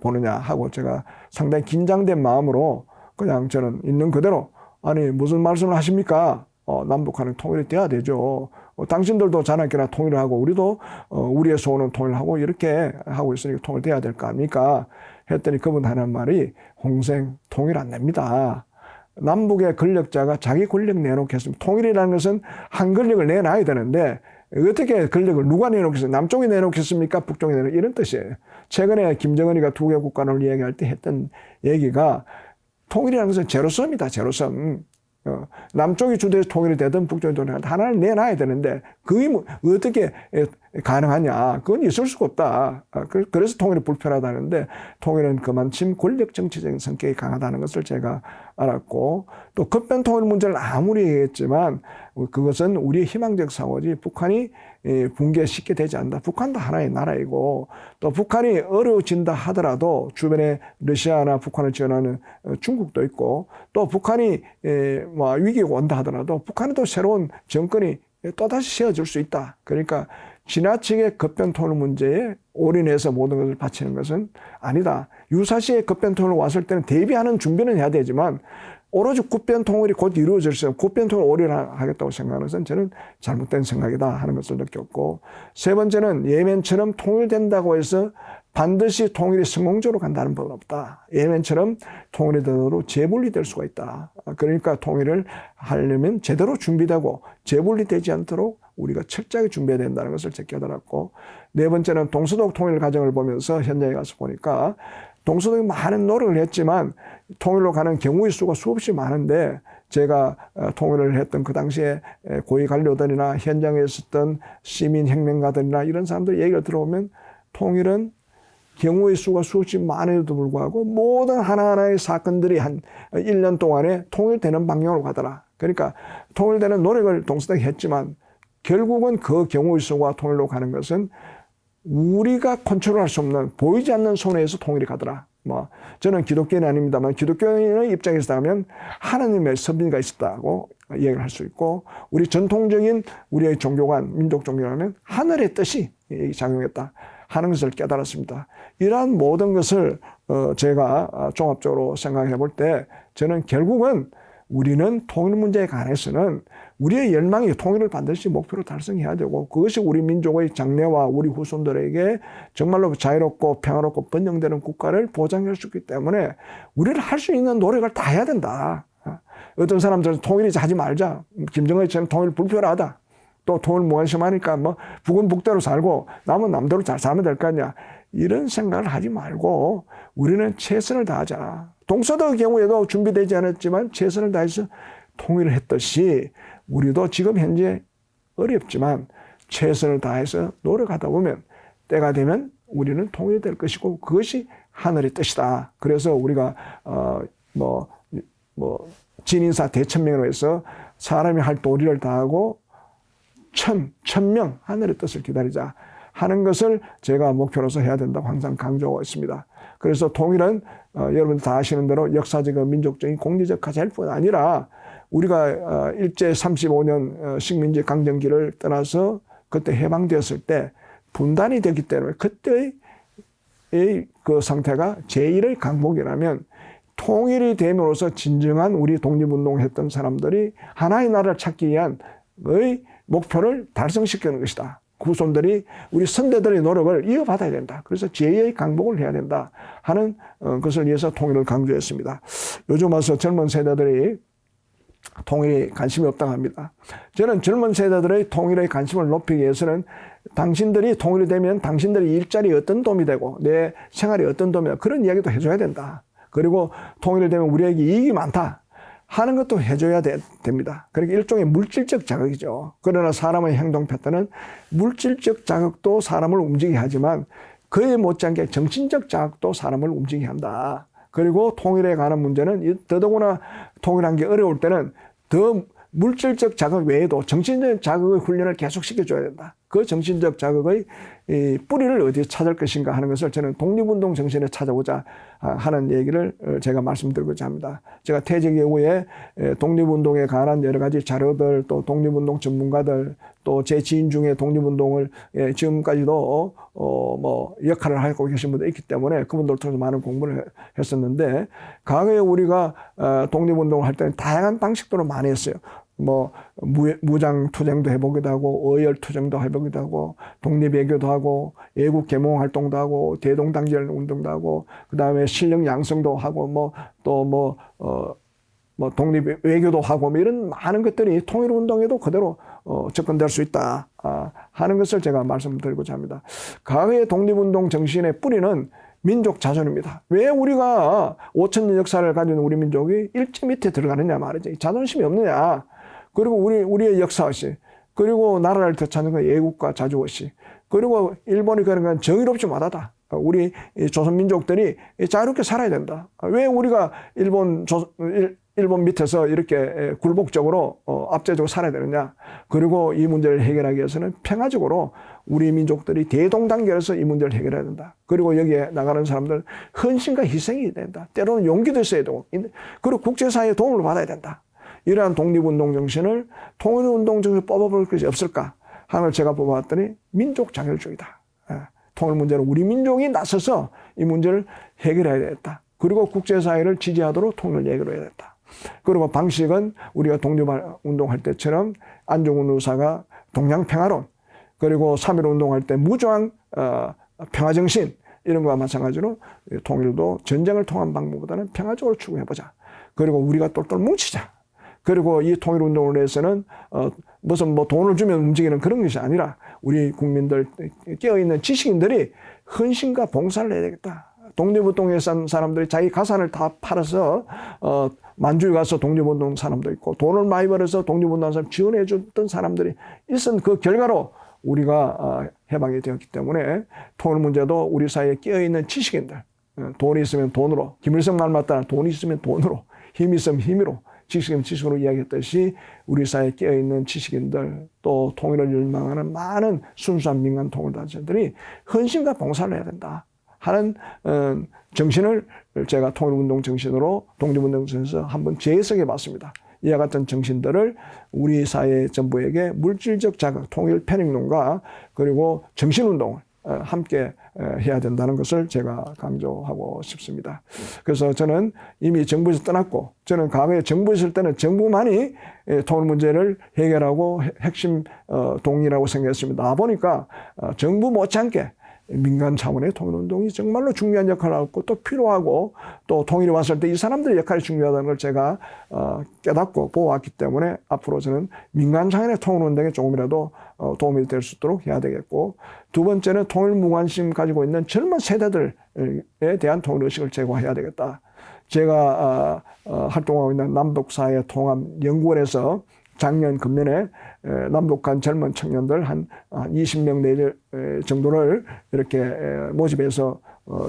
[SPEAKER 1] 보느냐 하고 제가 상당히 긴장된 마음으로 그냥 저는 있는 그대로 아니 무슨 말씀을 하십니까? 남북한은 통일이 돼야 되죠. 당신들도 자나깨나 통일을 하고 우리도 우리의 소원은 통일하고 이렇게 하고 있으니까 통일돼야 될 거 아닙니까? 했더니 그분 하는 말이 홍생 통일 안 됩니다. 남북의 권력자가 자기 권력 내놓겠습니다. 통일이라는 것은 한 권력을 내놔야 되는데 어떻게 권력을 누가 내놓겠습니까? 남쪽이 내놓겠습니까? 북쪽이 내놓겠습니까? 이런 뜻이에요. 최근에 김정은이가 두 개 국간을 이야기할 때 했던 얘기가 통일이라는 것은 제로섬이다. 제로섬. 남쪽이 주도해서 통일이 되든 북쪽이 통일이 되든 하나를 내놔야 되는데 그게 어떻게 가능하냐. 그건 있을 수가 없다. 그래서 통일이 불편하다는데 통일은 그만큼 권력 정치적인 성격이 강하다는 것을 제가 알았고 또 급변 통일 문제를 아무리 얘기했지만 그것은 우리의 희망적 사고지 북한이 붕괴시키게 되지 않는다. 북한도 하나의 나라이고 또 북한이 어려워진다 하더라도 주변에 러시아나 북한을 지원하는 중국도 있고 또 북한이 위기가 온다 하더라도 북한에도 새로운 정권이 또다시 세워질 수 있다. 그러니까 지나치게 급변 통일 문제에 올인해서 모든 것을 바치는 것은 아니다. 유사시에 급변 통일 왔을 때는 대비하는 준비는 해야 되지만 오로지 국변 통일이 곧 이루어질 수 있는 국변 통일 올인하겠다고 생각하는 것은 저는 잘못된 생각이다 하는 것을 느꼈고 세 번째는 예멘처럼 통일된다고 해서 반드시 통일이 성공적으로 간다는 법은 없다. 예멘처럼 통일이 되도록 재분리될 수가 있다. 그러니까 통일을 하려면 제대로 준비되고 재분리되지 않도록 우리가 철저하게 준비해야 된다는 것을 제가 깨달았고 네 번째는 동서독 통일 과정을 보면서 현장에 가서 보니까 동서독이 많은 노력을 했지만 통일로 가는 경우의 수가 수없이 많은데 제가 통일을 했던 그 당시에 고위 관료들이나 현장에 있었던 시민혁명가들이나 이런 사람들 얘기를 들어보면 통일은 경우의 수가 수없이 많음에도 불구하고 모든 하나하나의 사건들이 한 1년 동안에 통일되는 방향으로 가더라. 그러니까 통일되는 노력을 동시에 했지만 결국은 그 경우의 수가 통일로 가는 것은 우리가 컨트롤할 수 없는 보이지 않는 손에서 통일이 가더라. 뭐 저는 기독교인은 아닙니다만 기독교인의 입장에서 하면 하나님의 섭리가 있었다고 얘기를 할 수 있고 우리 전통적인 우리의 종교가 민족 종교라면 하늘의 뜻이 작용했다 하는 것을 깨달았습니다. 이러한 모든 것을 제가 종합적으로 생각해 볼 때 저는 결국은 우리는 통일 문제에 관해서는 우리의 열망이 통일을 반드시 목표로 달성해야 되고 그것이 우리 민족의 장래와 우리 후손들에게 정말로 자유롭고 평화롭고 번영되는 국가를 보장할 수 있기 때문에 우리는 할 수 있는 노력을 다 해야 된다. 어떤 사람들은 통일이 하지 말자. 김정은처럼 통일 불필요하다. 또 통일 무관심하니까 뭐 북은 북대로 살고 남은 남대로 잘 살면 될 거 아니야. 이런 생각을 하지 말고 우리는 최선을 다하자. 동서도의 경우에도 준비되지 않았지만 최선을 다해서 통일을 했듯이 우리도 지금 현재 어렵지만 최선을 다해서 노력하다 보면 때가 되면 우리는 통일이 될 것이고 그것이 하늘의 뜻이다. 그래서 우리가 진인사 대천명으로 해서 사람이 할 도리를 다하고 천명 하늘의 뜻을 기다리자 하는 것을 제가 목표로서 해야 된다고 항상 강조하고 있습니다. 그래서 통일은 여러분 다 아시는 대로 역사적이고 민족적인 공리적 가치일 뿐 아니라 우리가 일제 35년 식민지 강점기를 떠나서 그때 해방되었을 때 분단이 됐기 때문에 그때의 그 상태가 제1의 강복이라면 통일이 됨으로써 진정한 우리 독립운동을 했던 사람들이 하나의 나라를 찾기 위한 목표를 달성시키는 것이다. 후손들이 우리 선대들의 노력을 이어받아야 된다. 그래서 제2의 강복을 해야 된다 하는 것을 위해서 통일을 강조했습니다. 요즘 와서 젊은 세대들이 통일에 관심이 없다고 합니다. 저는 젊은 세대들의 통일에 관심을 높이기 위해서는 당신들이 통일이 되면 당신들의 일자리에 어떤 도움이 되고 내 생활에 어떤 도움이 되고 그런 이야기도 해줘야 된다. 그리고 통일이 되면 우리에게 이익이 많다 하는 것도 해줘야 됩니다. 그러니까 일종의 물질적 자극이죠. 그러나 사람의 행동 패턴은 물질적 자극도 사람을 움직이게 하지만 그에 못지않게 정신적 자극도 사람을 움직이게 한다. 그리고 통일에 관한 문제는 더더구나 통일한 게 어려울 때는 더 물질적 자극 외에도 정신적 자극의 훈련을 계속 시켜줘야 된다. 그 정신적 자극의 뿌리를 어디에 찾을 것인가 하는 것을 저는 독립운동 정신에 찾아보자 하는 얘기를 제가 말씀드리고자 합니다. 제가 퇴직 이후에 독립운동에 관한 여러 가지 자료들 또 독립운동 전문가들 또 제 지인 중에 독립운동을 지금까지도 역할을 하고 계신 분도 있기 때문에 그분들 통해서 많은 공부를 했었는데 과거에 우리가 독립운동을 할 때는 다양한 방식으로 많이 했어요. 무장 투쟁도 해보기도 하고 어열 투쟁도 해보기도 하고 독립외교도 하고 애국 계몽 활동도 하고 대동단결 운동도 하고 그 다음에 실력 양성도 하고 독립 외교도 하고 이런 많은 것들이 통일 운동에도 그대로 접근될 수 있다 하는 것을 제가 말씀드리고자 합니다. 과거의 독립운동 정신의 뿌리는 민족 자존입니다. 왜 우리가 5,000년 역사를 가진 우리 민족이 일제 밑에 들어가느냐 말이지. 자존심이 없느냐. 그리고 우리의 역사의식, 그리고 나라를 되찾는 건 애국과 자주의식, 그리고 일본이 그런 건 정의롭지 못하다. 우리 조선민족들이 자유롭게 살아야 된다. 왜 우리가 일본 밑에서 이렇게 굴복적으로 압제적으로 살아야 되느냐. 그리고 이 문제를 해결하기 위해서는 평화적으로 우리 민족들이 대동단결해서 이 문제를 해결해야 된다. 그리고 여기에 나가는 사람들 헌신과 희생이 된다. 때로는 용기도 있어야 되고 그리고 국제사회의 도움을 받아야 된다. 이러한 독립운동 정신을 통일운동 정신을 뽑아볼 것이 없을까 하는 제가 뽑아봤더니 민족 자결주의다. 통일 문제는 우리 민족이 나서서 이 문제를 해결해야 되겠다. 그리고 국제사회를 지지하도록 통일을 해결해야 되겠다. 그리고 방식은 우리가 독립운동할 때처럼 안중근 의사가 동양평화론 그리고 3.1 운동할 때 무저항 평화정신 이런 거와 마찬가지로 통일도 전쟁을 통한 방법보다는 평화적으로 추구해보자. 그리고 우리가 똘똘 뭉치자. 그리고 이 통일운동을 위해서는 무슨 돈을 주면 움직이는 그런 것이 아니라 우리 국민들 깨어있는 지식인들이 헌신과 봉사를 해야 되겠다. 독립운동에 산 사람들이 자기 가산을 다 팔아서 만주에 가서 독립운동 사람도 있고 돈을 많이 벌어서 독립운동 사람 지원해 줬던 사람들이 있은 그 결과로 우리가 해방이 되었기 때문에 통일 문제도 우리 사이에 끼어있는 지식인들, 돈이 있으면 돈으로, 김일성 말 맞다나 돈이 있으면 돈으로, 힘이 있으면 힘으로, 지식이면 지식으로 이야기했듯이 우리 사이에 끼어있는 지식인들, 또 통일을 열망하는 많은 순수한 민간 통일단체들이 헌신과 봉사를 해야 된다 하는 정신을 제가 통일운동 정신으로 독립운동 정신에서 한번 재해석해 봤습니다. 이와 같은 정신들을 우리 사회 전부에게 물질적 자극, 통일 편익론과 그리고 정신운동을 함께 해야 된다는 것을 제가 강조하고 싶습니다. 그래서 저는 이미 정부에서 떠났고, 저는 과거에 정부에 있을 때는 정부만이 통일 문제를 해결하고 핵심 동리라고 생각했습니다. 나보니까 정부 못지않게 민간 차원의 통일운동이 정말로 중요한 역할을 하고 또 필요하고, 또 통일이 왔을 때 이 사람들의 역할이 중요하다는 걸 제가 깨닫고 보았기 때문에 앞으로 저는 민간 차원의 통일운동에 조금이라도 도움이 될 수 있도록 해야 되겠고, 두 번째는 통일 무관심 가지고 있는 젊은 세대들에 대한 통일의식을 제고해야 되겠다. 제가 활동하고 있는 남북사회통합연구원에서 작년 금년에 남북한 젊은 청년들 한 20명 내외 정도를 이렇게 모집해서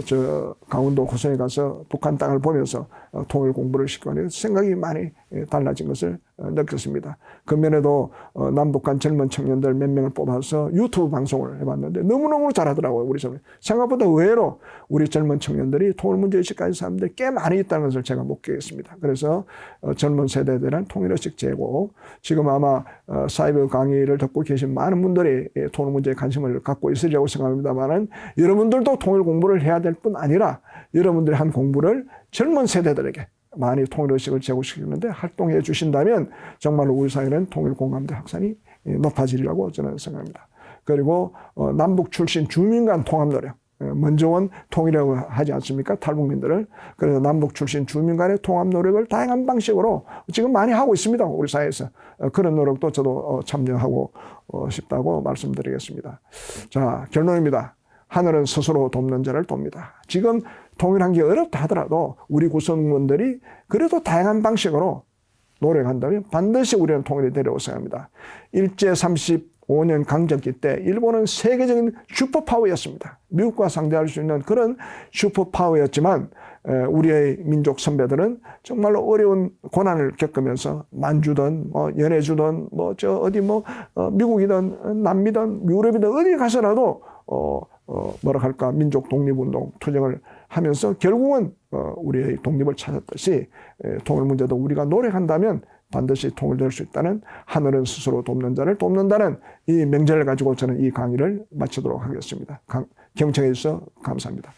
[SPEAKER 1] 저 강원도 고성에 가서 북한 땅을 보면서 통일 공부를 시키고 생각이 많이 달라진 것을 느꼈습니다. 금년에도 남북한 젊은 청년들 몇 명을 뽑아서 유튜브 방송을 해봤는데 너무너무 잘하더라고요. 우리 젊은 생각보다 의외로 우리 젊은 청년들이 통일 문제의식 가진 사람들이 꽤 많이 있다는 것을 제가 목격했습니다. 그래서 젊은 세대에 대한 통일의식 제고, 지금 아마 사이버 강의를 듣고 계신 많은 분들이 통일 문제에 관심을 갖고 있으리라고 생각합니다만은, 여러분들도 통일 공부를 해야 될 뿐 아니라 여러분들이 한 공부를 젊은 세대들에게 많이 통일의식을 제고시키는데 활동해 주신다면 정말로 우리 사회는 통일 공감대 확산이 높아지리라고 저는 생각합니다. 그리고 남북 출신 주민 간 통합 노력, 먼저 온 통일이라고 하지 않습니까? 탈북민들을. 그래서 남북 출신 주민 간의 통합 노력을 다양한 방식으로 지금 많이 하고 있습니다. 우리 사회에서. 그런 노력도 저도 참여하고 싶다고 말씀드리겠습니다. 자, 결론입니다. 하늘은 스스로 돕는 자를 돕니다. 지금 통일한 게 어렵다 하더라도 우리 구성원들이 그래도 다양한 방식으로 노력한다면 반드시 우리는 통일이 되리라고 생각합니다. 일제 35년 강점기 때 일본은 세계적인 슈퍼파워였습니다. 미국과 상대할 수 있는 그런 슈퍼파워였지만 우리의 민족 선배들은 정말로 어려운 고난을 겪으면서 만주든 연해주든 미국이든 남미든 유럽이든 어디 가서라도 뭐라 할까, 민족 독립운동 투쟁을 하면서 결국은 우리의 독립을 찾았듯이 통일 문제도 우리가 노력한다면 반드시 통일될 수 있다는, 하늘은 스스로 돕는 자를 돕는다는 이 명제를 가지고 저는 이 강의를 마치도록 하겠습니다. 경청해 주셔서 감사합니다.